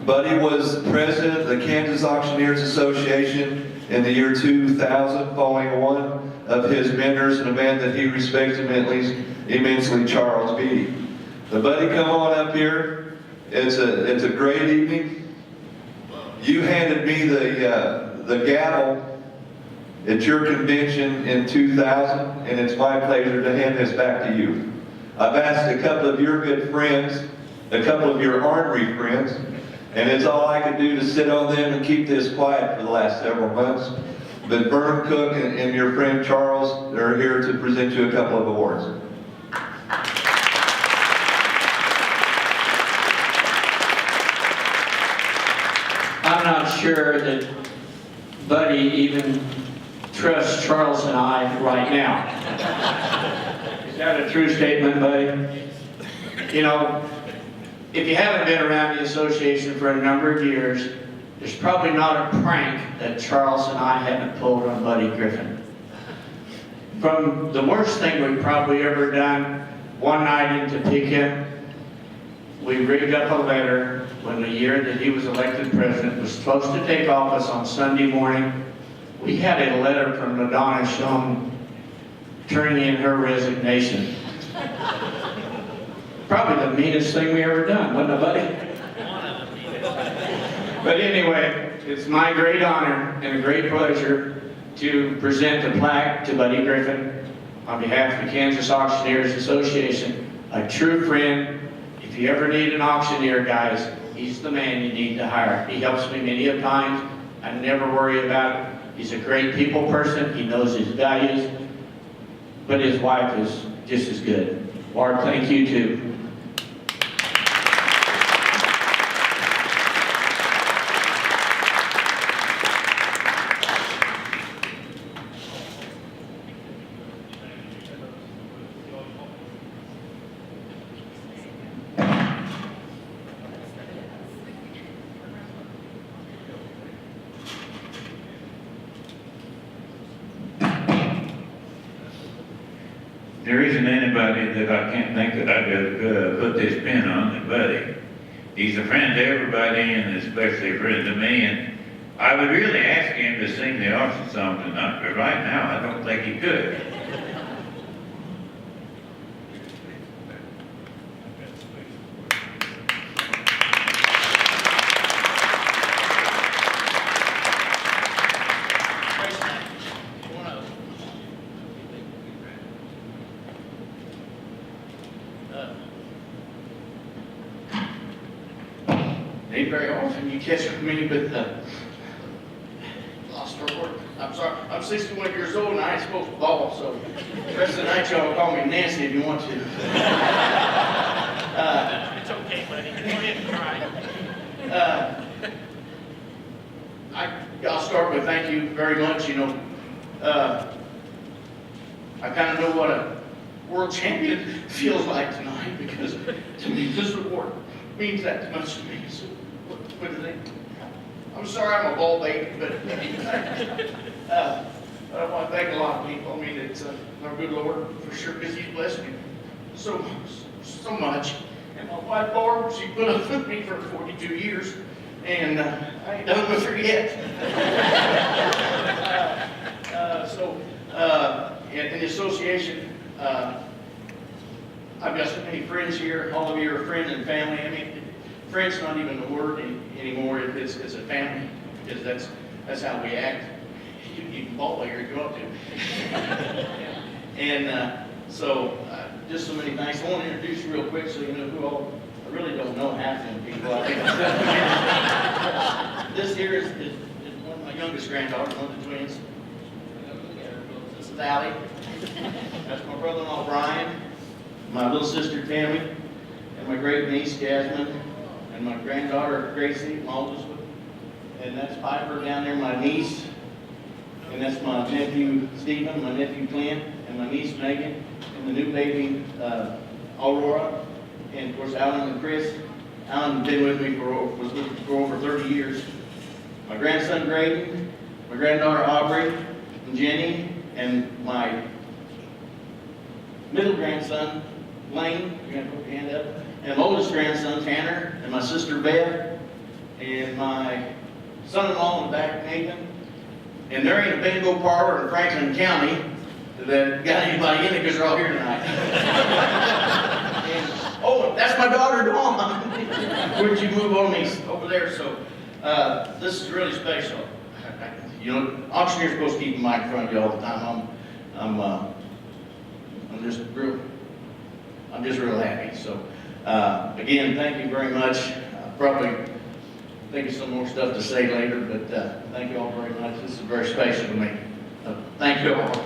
Buddy was president of the Kansas Auctioneers Association in the year 2000, following one of his mentors, and a man that he respects immensely, Charles Beatty. Now, Buddy, come on up here. It's a great evening. you handed me the gavel at your convention in 2000, and it's my pleasure to hand this back to you. I've asked a couple of your good friends, a couple of your ornery friends, and it's all I could do to sit on them and keep this quiet for the last several months. But Vern Cook and your friend Charles are here to present you a couple of awards. I'm not sure that Buddy even trusts Charles and I right now. Is that a true statement, Buddy? You know, if you haven't been around the association for a number of years, there's probably not a prank that Charles and I haven't pulled on Buddy Griffin. From the worst thing we've probably ever done, one night in Topeka, we rigged up a letter when the year that he was elected president was supposed to take office on Sunday morning. We had a letter from LaDonna Schoen turning in her resignation. Probably the meanest thing we ever done, wasn't it, Buddy? But anyway, it's my great honor and a great pleasure to present the plaque to Buddy Griffin on behalf of the Kansas Auctioneers Association, a true friend. If you ever need an auctioneer, guys, he's the man you need to hire. He helps me many a times. I never worry about it. He's a great people person. He knows his values. But his wife is just as good. Ward, thank you too. There isn't anybody that I can't think that I could put this pin on than Buddy. He's a friend to everybody and especially a friend to me, and I would really ask him to sing the auction song tonight, but right now I don't think he could. Ain't very often you catch me with lost for work. I'm sorry, I'm 61 years old and I ain't supposed to ball, so the rest of the night y'all call me Nancy if you want to. It's okay, buddy. Go ahead and try. I'll start with thank you very much. You know, I kind of know what a world champion feels like tonight because to me this award means that much to me. So, what do they? I'm sorry I'm a ball baby, but I want to thank a lot of people. I mean, it's our good Lord for sure because He's blessed me so much. And my wife Barb, she put up with me for 42 years, and I ain't done with her yet. In the association, I've got so many friends here. All of you are friends and family. I mean, friends not even a word anymore. It's a family because that's how we act. You can ball player you go up to. And just so many thanks. I want to introduce you real quick so you know who all. I really don't know half of them people. I think this here is one of my youngest granddaughters, one of the twins. This is Allie. That's my brother-in-law Brian, my little sister Tammy, and my great niece Jasmine, and my granddaughter Gracie, my oldest one. And that's Piper down there, my niece. And that's my nephew Stephen, my nephew Clint, and my niece Megan, and the new baby Aurora, and of course Alan and Chris. Alan's been with me for over 30 years. My grandson Graydon, my granddaughter Aubrey, and Jenny, and my middle grandson Lane, you're gonna put your hand up, and my oldest grandson Tanner, and my sister Beth, and my son-in-law in the back Nathan. And there ain't a bingo parlor in Franklin County that got anybody in it because they're all here tonight. And, oh, that's my daughter Dawn. Where'd you move on me over there? So This is really special. You know, auctioneer's supposed to keep a mic in front of you all the time. I'm just real happy. So, again, thank you very much. Probably think of some more stuff to say later, but thank you all very much. This is very special to me. Thank you all.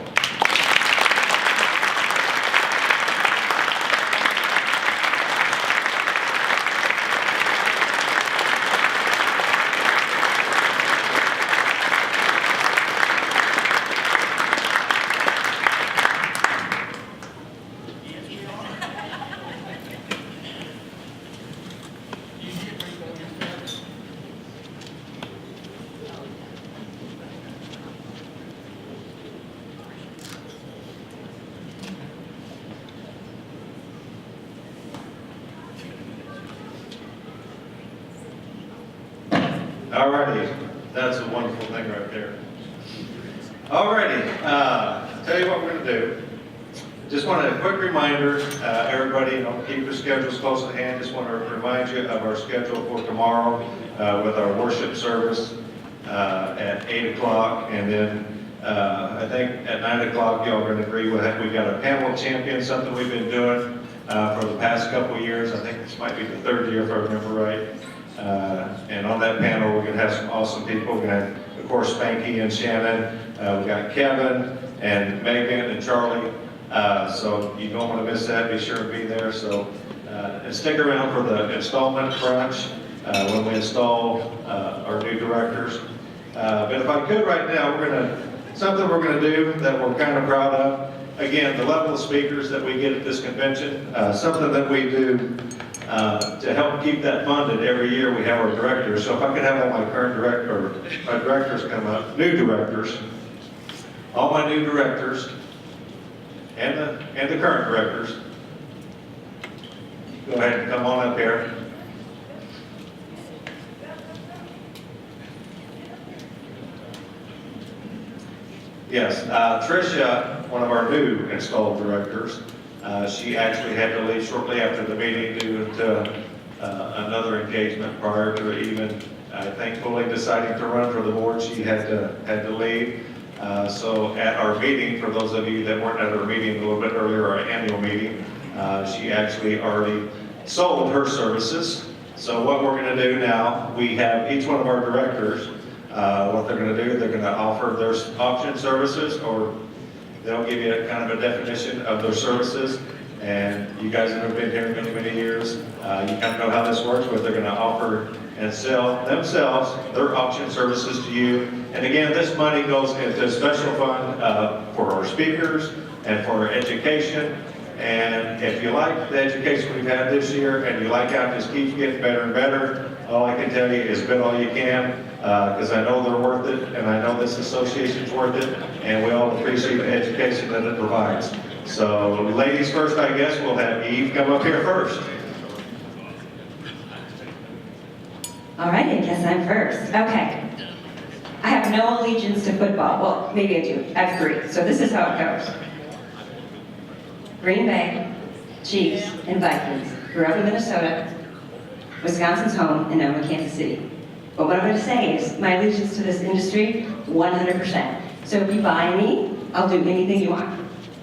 Alrighty, that's a wonderful thing right there. Alrighty, tell you what we're gonna do. Just want a quick reminder, everybody, keep your schedules close at hand. Just want to remind you of our schedule for tomorrow with our worship service at 8 o'clock, and then I think at 9 o'clock y'all are going to agree with it. We've got a panel of champions, something we've been doing for the past couple of years. I think this might be the third year if I remember right. And on that panel, we're going to have some awesome people. We're going to have, of course, Spanky and Shannon. We've got Kevin and Megan and Charlie. So you don't want to miss that. Be sure to be there. So and stick around for the installment crunch when we install our new directors. But if I could right now, something we're going to do that we're kind of proud of. Again, the level of speakers that we get at this convention, something that we do to help keep that funded every year. We have our directors. So if I could have all my current directors come up, new directors, all my new directors, and the current directors, go ahead and come on up here. Yes, Tricia, one of our new installed directors, she actually had to leave shortly after the meeting due to another engagement prior to even, I think, fully deciding to run for the board. She had to leave. So at our meeting, for those of you that weren't at our meeting a little bit earlier, our annual meeting, she actually already sold her services. So what we're going to do now, we have each one of our directors, what they're going to do, they're going to offer their auction services, or they'll give you a kind of a definition of their services. And you guys that have been here many, many years, you kind of know how this works, but they're going to offer and sell themselves their auction services to you. And again, this money goes into a special fund for our speakers and for our education. And if you like the education we've had this year and you like how it just keeps getting better and better, all I can tell you is bid all you can, because I know they're worth it, and I know this association's worth it, and we all appreciate the education that it provides. So ladies first, I guess. We'll have Eve come up here first. All right, I guess I'm first. Okay. I have no allegiance to football. Well, maybe I do. I have three. So this is how it goes. Green Bay, Chiefs, and Vikings. Grew up in Minnesota. Wisconsin's home, and now I'm in Kansas City. But what I'm going to say is my allegiance to this industry, 100%. So if you buy me, I'll do anything you want.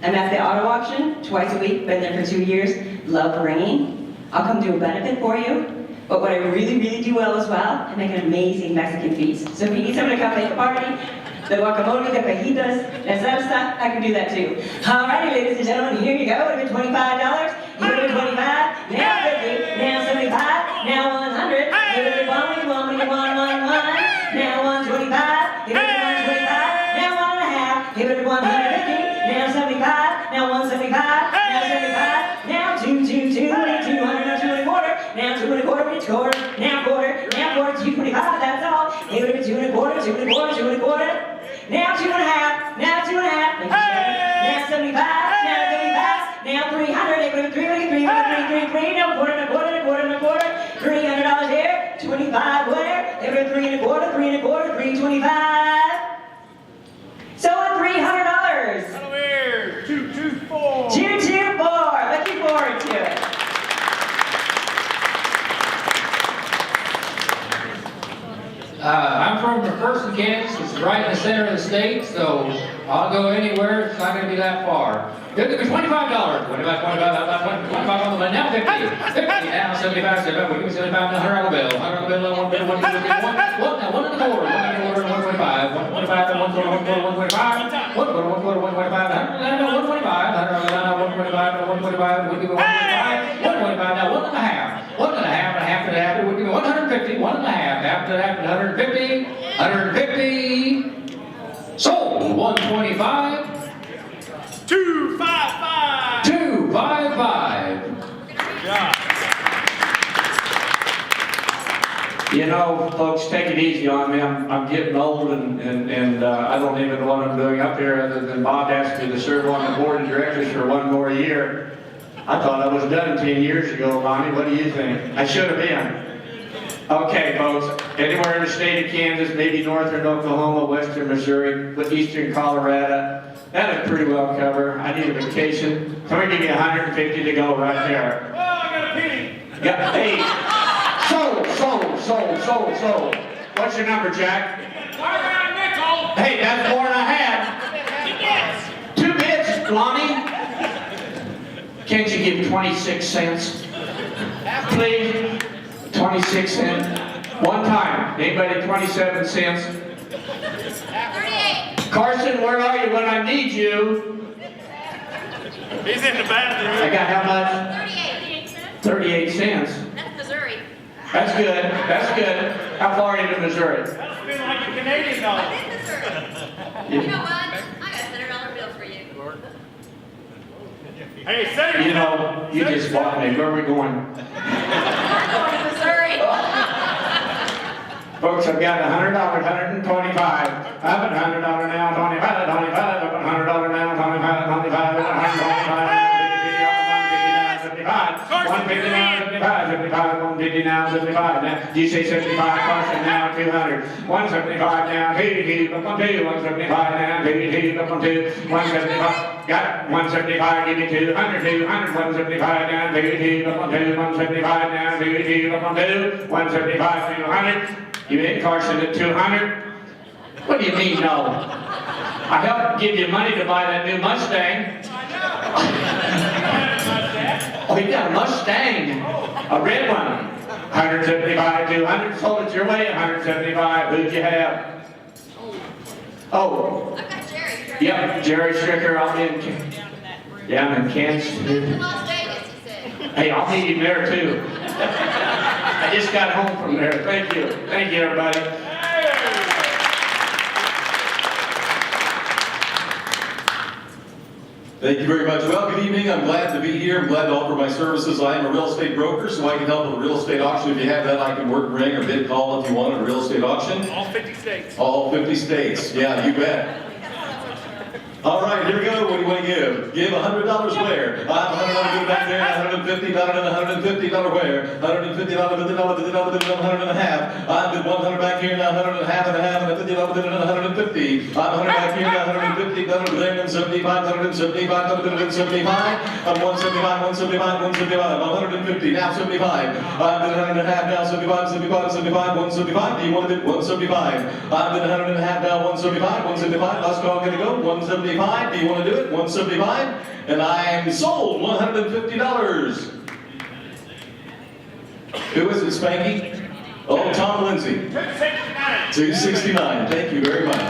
I'm at the auto auction twice a week, been there for 2 years, love ringing. I'll come do a benefit for you. But what I really, really do well as well, I make an amazing Mexican feast. So if you need someone to come make a party, the guacamole, the fajitas, the salsa, I can do that too. Alrighty, ladies and gentlemen, here you go. It would have been $25. It would have been 25. Now 50. Now 75. Now 100. It would have been 1. Now 125. It would have been 125. Now 1.5. It would have been 150. Now 75. Now 175. Now 75. Now 2. 200. Now 2 and a quarter. Now 2 and a quarter. It's quarter. Now quarter. Now quarter. 225. That's all. It would have been 2 and a quarter. 2 and a quarter. 2 and a quarter. Now 2.5. Now 2.5. Now 75. Now 75. Now 300. It would have been 3. Now quarter and a quarter and a quarter and a quarter. $300 here. 25 where? It would have been 3 and a quarter. 3 and a quarter. 325. So at $300. Come here. 224. 224. Looking forward to it. from McPherson, Kansas. It's right in the center of the state, so I'll go anywhere. It's not gonna be that far. It'll give me $25. 25 on the money. Now 50. 50 now, 75, 75. We give me 75, now $100 bill. $100 bill, $1 bill, $1 bill, $1 now, $1 and a quarter, $1 and a quarter, $1.25. $1.25 and $1 quarter, $1 quarter, $1.25. $1 quarter, $1 quarter, $1.25. $100 now, $1.25. $100 now, $1.25, $1.25. We give me $1.25. $1.25 now, $1 and a half. $1 and a half, and a half to that. We give me $150. $1 and a half. Half to that, $150. $150. Sold. $125. 255. 255. You know, folks, take it easy on me. I'm getting old and I don't even know what I'm doing up here other than Bob asked me to serve on the board of directors for one more year. I thought I was done 10 years ago, Lonnie. What do you think? I should have been. Okay, folks, anywhere in the state of Kansas, maybe northern Oklahoma, western Missouri, but eastern Colorado, that'll pretty well cover. I need a vacation. Somebody give me 150 to go right there. Oh, I got a penny. Yeah, hey, sold. What's your number, Jack? I got a nickel. Hey, that's more than I had. 2 bits, Lonnie. Can't you give 26 cents? Please, 26 cents. One time. Anybody 27 cents? 38. Carson, where are you when I need you? He's in the bathroom. I got how much? 38. 38 cents. That's Missouri. That's good. That's good. How far into Missouri? That's been like a Canadian dollar. I'm in Missouri. You know what? I got a $100 bill for you. Hey, Senator. You know, you just bought me. Where are we going? I'm going to Missouri. Folks, I've got $100, 125. I have a $100 now, 25, 25. I have a $100 now, 25, 25. 125. 150 now, 75, 75, 150 now, 75. Now, do you say 75? Carson now, 200. 175 now, 2, 175 now, 2, 175. Got it. 175, give me 200, 200, 175 now, 2, 175 now, 2, 175, 200. You in, Carson, at 200? What do you mean, no? I helped give you money to buy that new Mustang. Oh, you got a Mustang, a red one. 175, 200, sold it your way, 175. Who'd you have? Oh. I've got Jerry. Yep, Jerry Stricker. I'll be in, yeah, I'm in Kansas. He moved to Las Vegas, he said. Hey, I'll meet him there too. I just got home from there. Thank you. Thank you, everybody. Thank you very much. Well, good evening. I'm glad to be here. I'm glad to offer my services. I am a real estate broker, so I can help with a real estate auction. If you have that, I can work, ring, or bid call if you want at a real estate auction. All 50 states. All 50 states. Yeah, you bet. All right, here we go. What do you want to give? Give $100 where? $100 back there, $150, $150 where? $150, $50, $100 and a half. I did 100 back here now, 100 and a half and a half, and a $50, $150. I'm 100 back here now, $150 there, and 75, 175, 175. I'm 175, 175, 175. I'm 150 now, 75. I did 100 and a half now, 75, 75, 75, 175. Do you want to do 175? I did 100 and a half now, 175, 175. Last call, gonna go 175. Do you want to do it? 175. And I'm sold $150. Who is it, Spanky? Oh, Tom Lindsay. 269. 269. Thank you very much.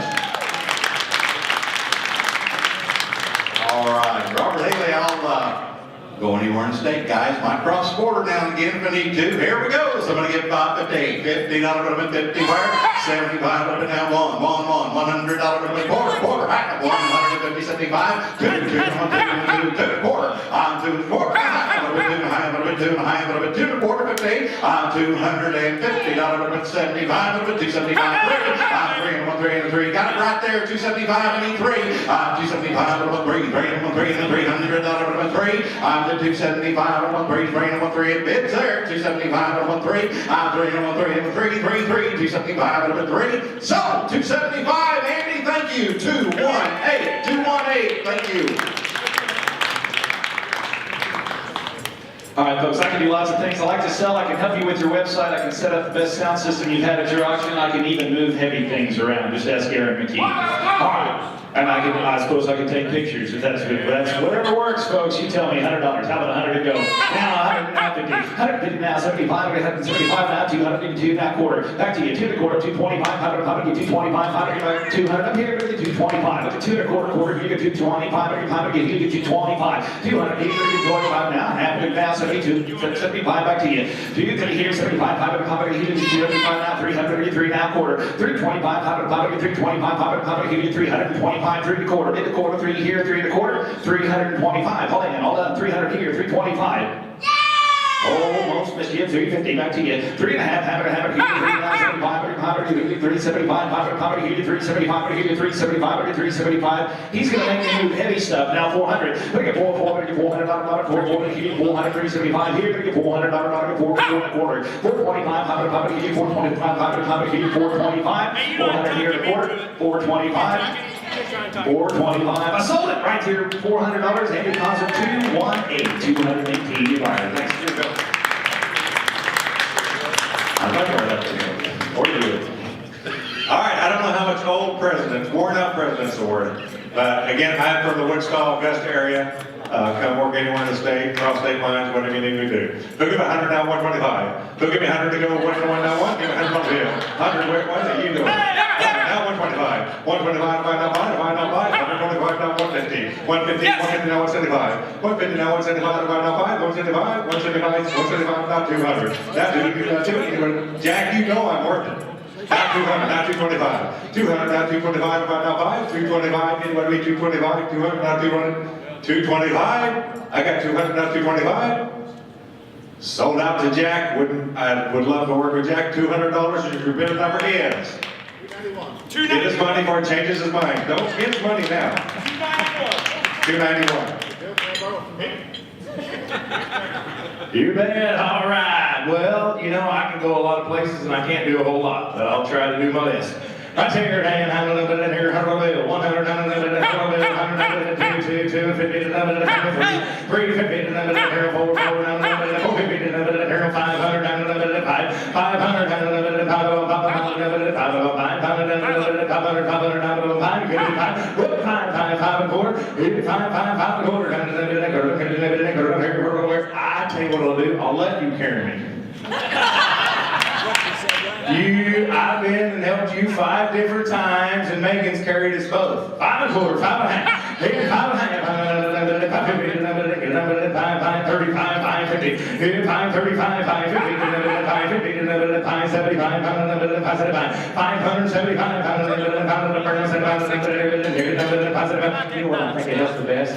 All right, Robert Haley, I'll go anywhere in the state, guys. Might cross the border now and again if I need to. Here we go. Somebody get 550, $50 50 where? 75 up and down, $1, $100 quarter, back up 150, 75, 2, quarter. I'm 2 quarter, $2 quarter, 50. I'm $250, 75, 275, 3. I'm 3, got it right there, 275, I need 3. I'm 275, 3, $300, 3. I'm the 275, 3, bids there, 275, 3. I'm 3, 275, 3. So, 275, Andy, thank you. 218, thank you. All right, folks, I can do lots of things. I like to sell. I can help you with your website. I can set up the best sound system you've had at your auction. I can even move heavy things around. Just ask Aaron McKee. All right. And I suppose I can take pictures if that's good. That's whatever works, folks. You tell me $100. How about 100 to go? Now 150. 150 now, 75, 175 now, 252 now, quarter. Back to you, 2 and a quarter, 225, 100, 225, 100, 200 up here, 225. Up to 2 and a quarter, you get 225, 100, you get 225. 200, you get 225 now, half of it now, 72, 75 back to you. 230 here, 75, 500, you get 275 now, 300, 3 now, quarter. 325, 500, 325, 500, you get 325. 3 and a quarter, in the quarter, 3 here, 3 and a quarter, 325. Hold on, all done, 300 here, 325. Almost missed you, 350, back to you. 3 and a half, hammer, here, 375, 375, 500, here, 375, here, 375, 375. He's going to make me move heavy stuff. Now 400. Look at 400, 400, 400, here, 400, 375, here, 400, 4 and a quarter. 425, 500, here, 425, 500, here, 425, 400 here and a quarter, 425. 425. I sold it right here. $400. And it costs 218. 218. You buy it. Thanks. Here we go. I'd like to wear that too. Or you. All right, I don't know how much old presidents, worn out presidents are worth. But again, I'm from the Wichita, Augusta area. Come work anywhere in the state, cross state lines, whatever you need me to do. Who give me 100 now, 125? Who give me 100 to go, 1 now, 1? Give me 100 on the bill. 100, what are you doing? Now 125. 125, divide now, 5, divide now, 5. 125 now, 150. 150, 150 now, 175. 150 now, 175, divide now, 5. 175, 175 now, 200. That dude, Jack, you know I'm working. Now 200, now 225. 200, now 225, divide now 5. 225, anybody read 225? 200, now 200. 225. I got 200, now 225. Sold out to Jack. I would love to work with Jack. $200 is your bid number is. 291. Get his money before it changes his mind. Don't get his money now. 291. 291. You bet. All right. Well, you know, I can go a lot of places and I can't do a whole lot, but I'll try to do my best. Right here, hand, a little bit in here, 100 bill, 100, 100, 100, 2, 250, 350, 350, 4, 4, 450, 500, 500, 500, I tell you what I'll do, I'll let you carry me. I've been and helped you 5 different times, and Megan's carried us both. 5 and a quarter, 5 and a half, 5 and a half, 550, 535, 550, 535, 550, 550, 575, 575, you know what I think helps the best?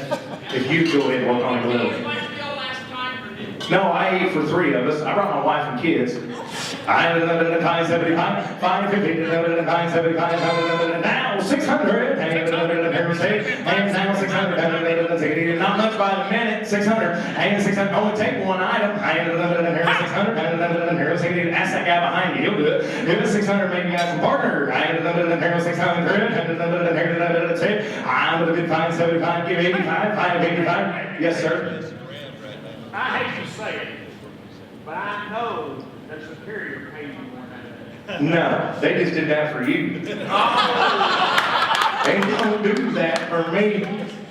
If you go ahead and work on it a little. No, I ate for 3 of us. I brought my wife and kids. I ended up at 575, 550, 575, now 600, and now 600, not much by the minute, 600, and 600, only take one item, I ended up at 600, and ask that guy behind you, he'll do it. If it's 600, maybe you got some partner, I ended up at 600, I'm going to bid 575, give 85, 585, yes sir. I hate to say it, but I know that Superior pays you more than that. No, they just did that for you. They don't do that for me.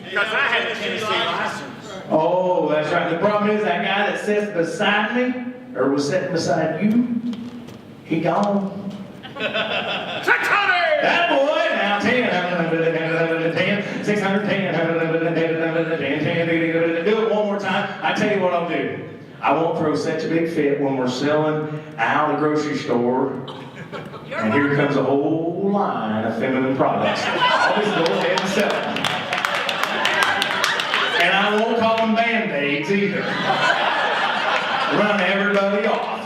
Because I had a Tennessee license. Oh, that's right. The problem is that guy that sits beside me, or was sitting beside you, he gone. 600! That boy, now 10, 10, 610, 10, do it one more time. I tell you what I'll do. I won't throw such a big fit when we're selling out of the grocery store, and here comes a whole line of feminine products. I'll just go ahead and sell them. And I won't call them Band-Aids either. Run everybody off.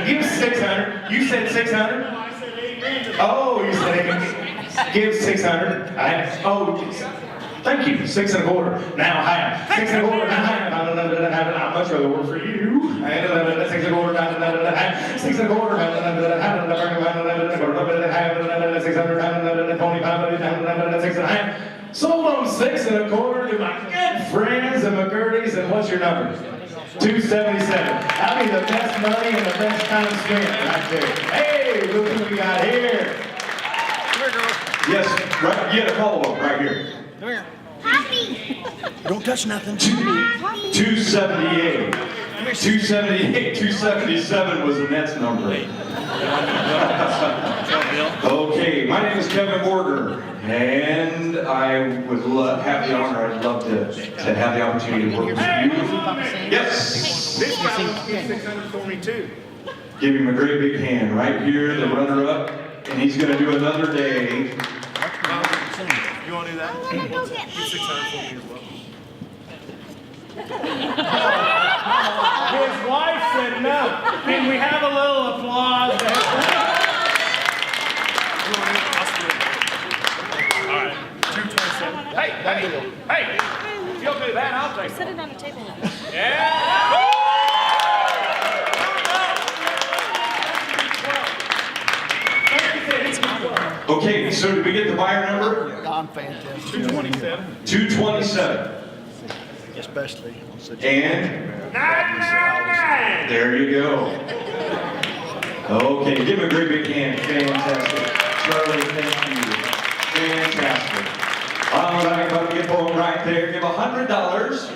Give 600. You said 600? I said 8 grand. Oh, you said 8. Give 600. Thank you. 6 and a quarter. Now half. 6 and a quarter. Now half. I'd much rather work for you. 6 and a quarter. 6 and a quarter. 600. 6 and a half. Sold them 6 1/4 to my good friends the McCurdy's. And what's your number? 277. That'd be the best money and the best time spent right there. Hey, look who we got here. Yes, right, you had a follow-up right here. Come here. Poppy! Don't touch nothing. 278. 278, 277 was the next number. Okay, my name is Kevin Borger, and I would have the honor, I'd love to have the opportunity to work with you. Yes! This guy was 600 for me too. Give him a great big hand right here, the runner-up, and he's going to do another day. You want to do that? He's 600 for me as well. His wife said no. Can we have a little applause? All right, 227. Hey, if you'll do that, I'll take it. Set it on the table. Yeah. Okay, so did we get the buyer number? I'm fantastic. 227. 227. Especially on such And there you go. Okay, give him a great big hand. Fantastic. Charlie, thank you. Fantastic. All right, but get home right there. Give $100.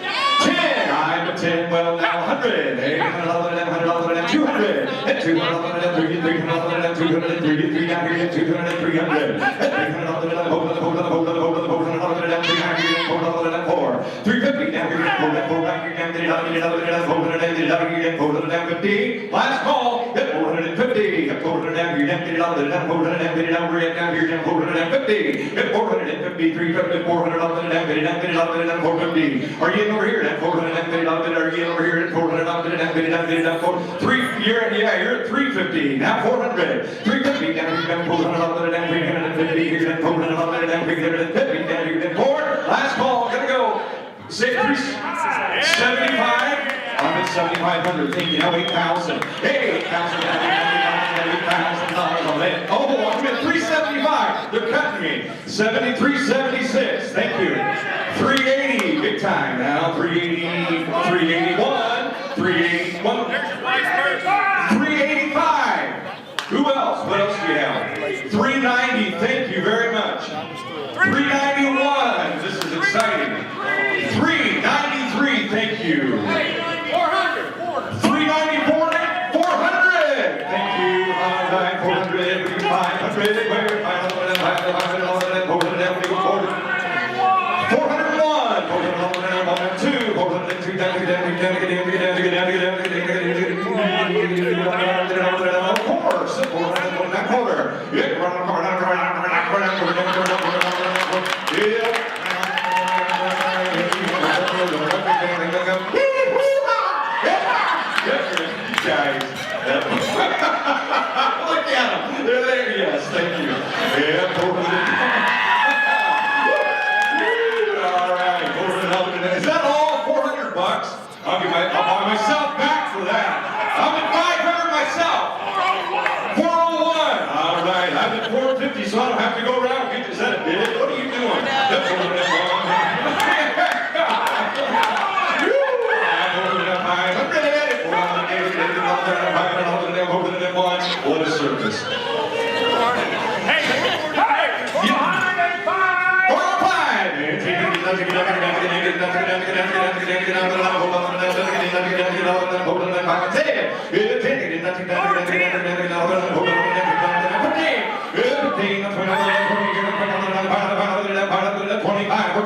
10. I'm a 10. Well, now 100. Hey, $100, $100, 200. 200, 300, 300, 200, 300, down here, 200, 300. 350 down here, pull that back here, down, get it out, get it out, get it out, hold it down, get it out, get it down, hold it down, 50. Last call, hit 450, hit 400 down here, down, get it out, get it down, hold it down, get it down, we're down here, down, hold it down, 50. Hit 450, 350, 400, out, get it down, get it down, get it out, get it down, 450. Are you in over here, down, 400 down, get it out, are you in over here, 400 out, get it down, get it down, get it down, 3, you're at 350, now 400. 350 down here, down, 400 out, get it down, 350 here, down, 400 out, get it down, 350 down here, down, 4. Last call, gonna go. Say 375. I'm at 7,500. Thank you. Now 8,000. Hey, 8,000. $8,000 on it. Oh, I'm at 375. They're cutting me. 73.76. Thank you. 380. Big time now. 380. 381. 381. 385. Who else? What else do you have? 390. Thank you very much. 391. This is exciting. 393, thank you. 400. 390, 400. Thank you. 400, 500, guys. Look at them. They're there. Yes, thank you. Yeah, 400. All right, 400. Is that all? 400 bucks? I'll buy myself back for that. I'm at 500 myself. 401. All right, I'm at 450, so I don't have to go around and get. Is that a bid? What are you doing? What a service. Hey,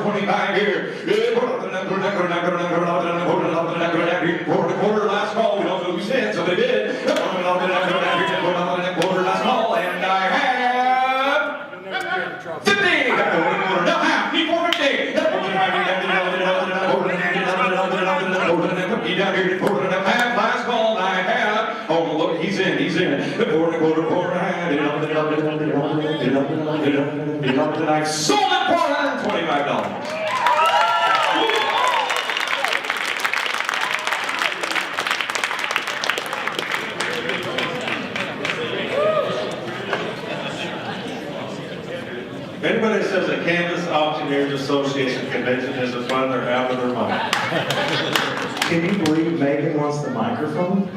25 here. Quarter last call. We don't know who's in, so they did. Quarter last call, and I have 50. Now half. Need 450. Down here, half last call, and I have. Oh, look, he's in. Quarter. I sold it $425. Anybody that says a canvas Auctioneers Association convention is a fun, they're out of their mind. Can you believe Megan wants the microphone?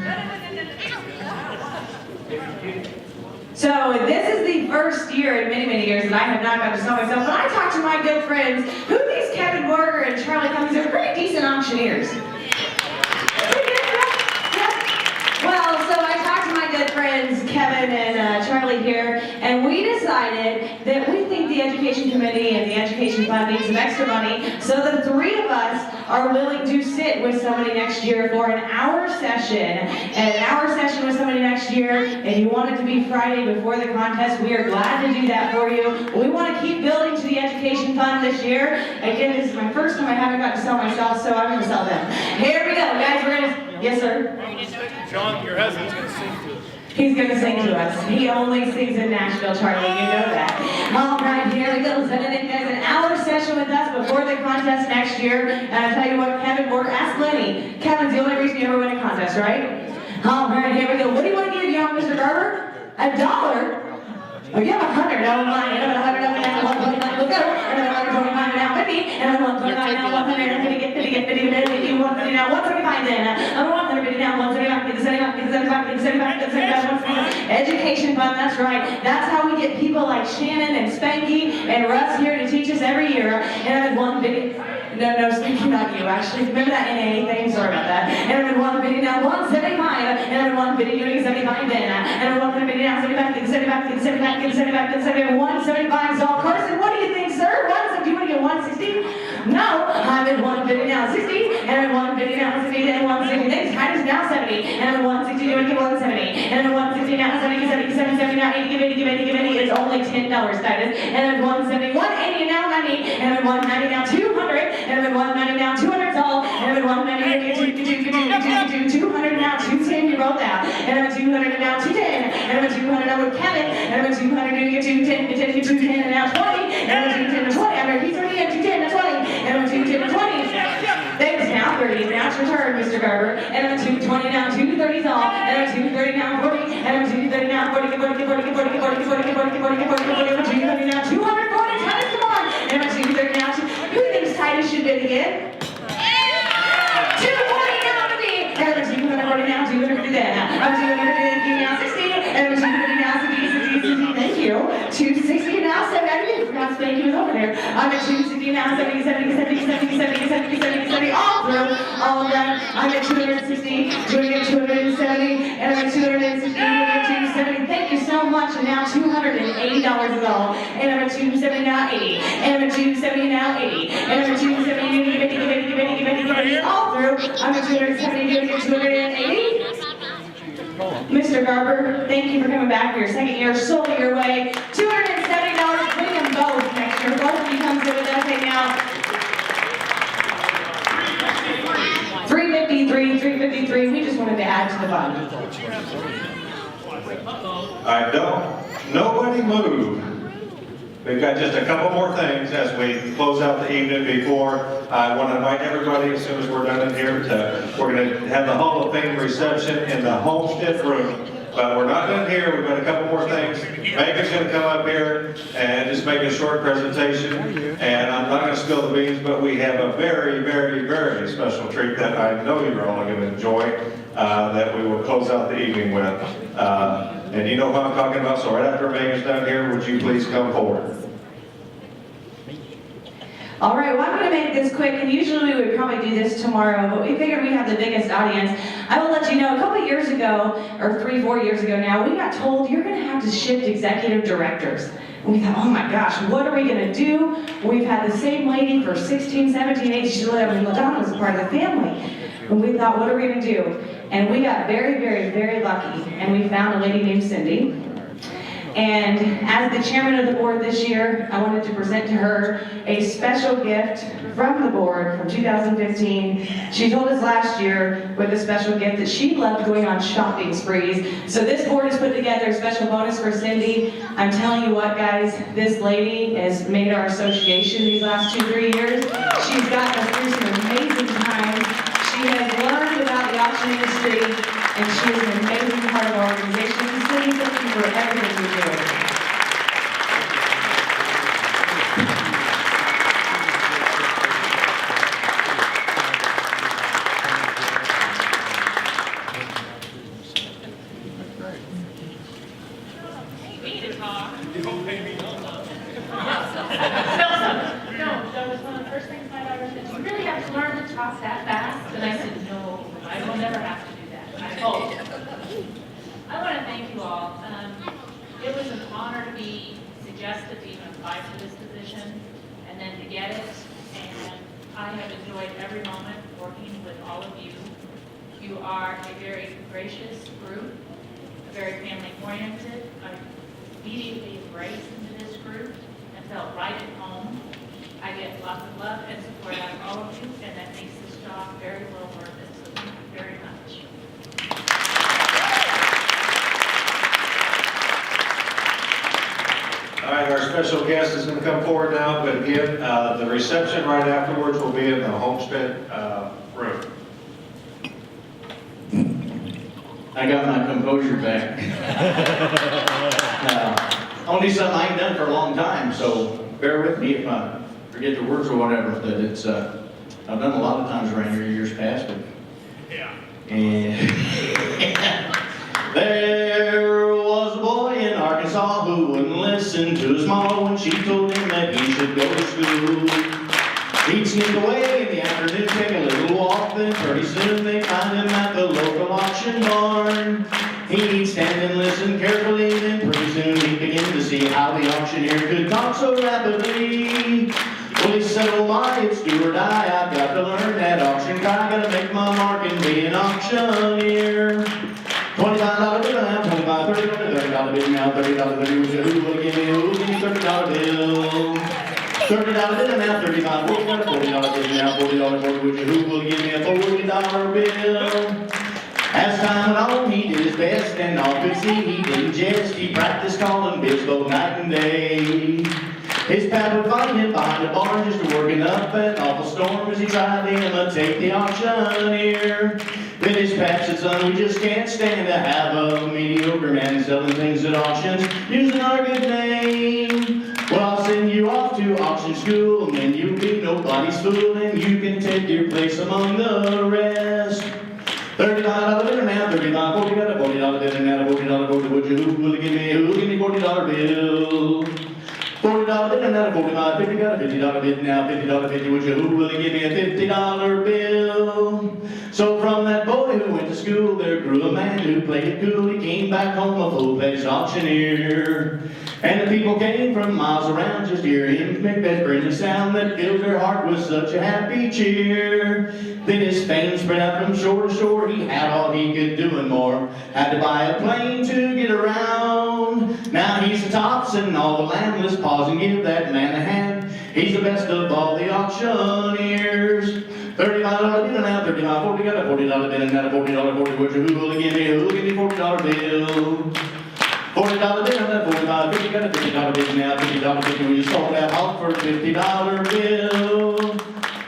So this is the first year in many, many years that I have not got to sell myself. But I talked to my good friends, who thinks Kevin Borger and Charlie Cummings are pretty decent auctioneers. Well, so I talked to my good friends, Kevin and Charlie here, and we decided that we think the Education Committee and the Education Fund need some extra money, so the three of us are willing to sit with somebody next year for an hour session. And an hour session with somebody next year, and you want it to be Friday before the contest, we are glad to do that for you. We want to keep building to the Education Fund this year. Again, this is my first time I haven't got to sell myself, so I'm going to sell them. Here we go, guys, we're going to... Yes, sir? John, your husband's going to sing to us. He's going to sing to us. He only sings in Nashville, Charlie, you know that. All right, here we go. Sending in guys an hour session with us before the contest next year. And I tell you what, Kevin Borger, ask Lenny. Kevin's the only reason you ever win a contest, right? All right, here we go. What do you want to give, young Mr. Garber? $1? Oh, you have 100. Oh, my. You have 100. Look at it. And then 125 now 50. And then 125 now 100. I'm going to get 50, get 50, get 50, 150 now 175 then. I'm 150 now 175, get 75, get 75, get 75, get 75, 175. Education Fund, that's right. That's how we get people like Shannon and Spanky and Russ here to teach us every year. And I'm 150. No, Spanky, not you, actually. Remember that NAA thing? Sorry about that. And I'm 150 now 175. And I'm 150 doing 75 then. And I'm 150 now 75, get 75, get 75, get 75, get 75, 175 is all. Carson, what do you think, sir? Do you want to get 160? No, I'm at 150 now 60. And I'm 150 now 60, then 160. Next time is now 70. And I'm 160, do you want to get 170? And I'm 160 now 70, 70, 70 now 80, give 80, give 80, give 80. It's only $10, Titus. And I'm 170, 180 now 90. And I'm 190 now 200. And I'm at 190 now 200 is all. And I'm at 190 200 now 210. You wrote that. And I'm at 200 now 210. And I'm at 200 now with Kevin. And I'm at 200 doing it 210, get 10, get 210, and now 20. And I'm at 210 to 20. I'm at he's already at 210 to 20. And I'm at 210 to 20. Thanks now 30. Now it's your turn, Mr. Garber. And I'm at 220 now 230 is all. And I'm at 230 now 40. And I'm at 230 now 40, 40, 40, 40, 40, 40, 40, 40, 40, 40, 40, 230 now 240. Titus, come on. And I'm at 230 now. Who thinks Titus should bid again? 240 now 50. And I'm at 240 now 250 then. I'm 250 now 60. And I'm 250 now 60. Thank you. 260 now 70. I didn't forgot Spanky was over there. I'm at 260 now 70, 70, 70, 70, 70, 70, 70, 70, all through. All of that. I'm at 260, doing it 270, and I'm at 260, doing it 270. Thank you so much. And now $280 is all. And I'm at 270 now 80. And I'm at 270 now 80. And I'm at 270, give 80, give 80, give 80, give 80, give 80, all through. I'm at 270, doing it 280. Mr. Garber, thank you for coming back for your second year. Solely your way. $270. Bring them both next year. Both of you come sit with us. Hang out. 353. We just wanted to add to the fund. I don't. Nobody move. We've got just a couple more things as we close out the evening before I want to invite everybody, as soon as we're done in here, we're going to have the Hall of Fame reception in the Homestead Room. But we're not done here. We've got a couple more things. Megan's going to come up here and just make a short presentation. And I'm not going to spill the beans, but we have a very, very, very special treat that I know you're all going to enjoy that we will close out the evening with. And you know what I'm talking about, so right after Megan's done here, would you please come forward? All right, well, I'm going to make this quick, and usually we would probably do this tomorrow, but we figured we have the biggest audience. I will let you know, a couple of years ago, or 3-4 years ago now, we got told you're going to have to shift executive directors. And we thought, oh my gosh, what are we going to do? We've had the same lady for 16, 17, 18, LaDonna was a part of the family. And we thought, what are we going to do? And we got very, very, very lucky, and we found a lady named Cindy. And as the chairman of the board this year, I wanted to present to her a special gift from the board from 2015. She told us last year with a special gift that she loved going on shopping sprees. So this board has put together a special bonus for Cindy. I'm telling you what, guys, this lady has made our association these last 2-3 years. She's gotten us through some amazing times. She has learned about the auction industry, and she is an amazing part of our organization. Cindy, thank you for everything you do. You are a very gracious group, very family-oriented. I immediately embraced into this group and felt right at home. I get lots of love and support out of all of you, and that makes this job very well worth it. So thank you very much. All right, our special guest is going to come forward now, but again, the reception right afterwards will be in the Homestead room. I got my composure back. Only something I ain't done for a long time, so bear with me if I forget the words or whatever. But it's I've done a lot of times around here in years past. But and there was a boy in Arkansas who wouldn't listen to his mom when she told him that he should go to school. He'd sneak away in the afternoon, take a little walk, then pretty soon they'd find him at the local auction barn. He'd stand and listen carefully, then pretty soon he'd begin to see how the auctioneer could talk so rapidly. Well, he said, oh my, it's do or die, I've got to learn that auction guy, gotta make my mark and be an auctioneer. $25 bill now, $25, $30 bill now, $30 bill, who will give me, who will give me $30 bill? $30 bill now, $35, $40 bill now, $40 bill, who will give me a $40 bill? As time went on, he did his best, and all could see he didn't jest. He practiced calling bids both night and day. His pap would find him behind the barn, just working up an awful storm as he tried to imitate the auctioneer. Then his pap said, son, we just can't stand to have a mediocre man selling things at auctions using our good name. Well, I'll send you off to auction school, and then you'll be nobody's fool, and you can take your place among the rest. $35 bill now, $35, $40, $40 bill now, $40 bill, would you, who will give me $40 bill? $40 bill now, $45, $50, $50 bill now, $50, $50, would you, who will give me a $50 bill? So from that boy who went to school, there grew a man who played it cool. He came back home a full-fledged auctioneer. And the people came from miles around just to hear him make that friendly sound that filled their heart with such a happy cheer. Then his fame spread out from shore to shore. He had all he could do and more. Had to buy a plane to get around. Now he's the top, sitting all the land. Let's pause and give that man a hand. He's the best of all the auctioneers. $35 bill now, $35, $40, got a $40 bill now, $40, $40, would you, who will give me $40 bill? $40 bill now, $45, $50, got a $50 bill now, $50, $50, will you sold that hog for a $50 bill?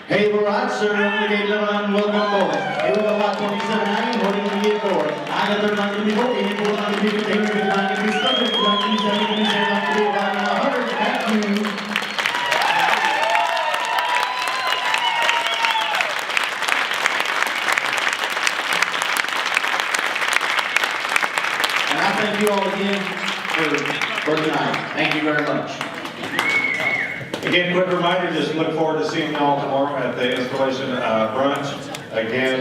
Hey, we're right, sir, on the gate, and welcome aboard. Here we go, about 27, I ain't holding on to get for it. I got 39 to be 40, and 49 to be 50, 59 to be 60, 59 to be 70, 70 to be about 100, thank you. Thank you all again for tonight. Thank you very much. Again, quick reminder, just look forward to seeing you all tomorrow at the installation brunch. Again,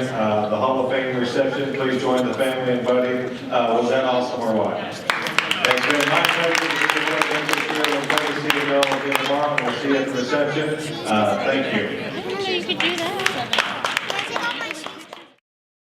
the Hall of Fame reception. Please join the family and buddy. Was that awesome or what? It's been my pleasure to get the interest here. We'll see you all again tomorrow, and we'll see you at the reception. Thank you.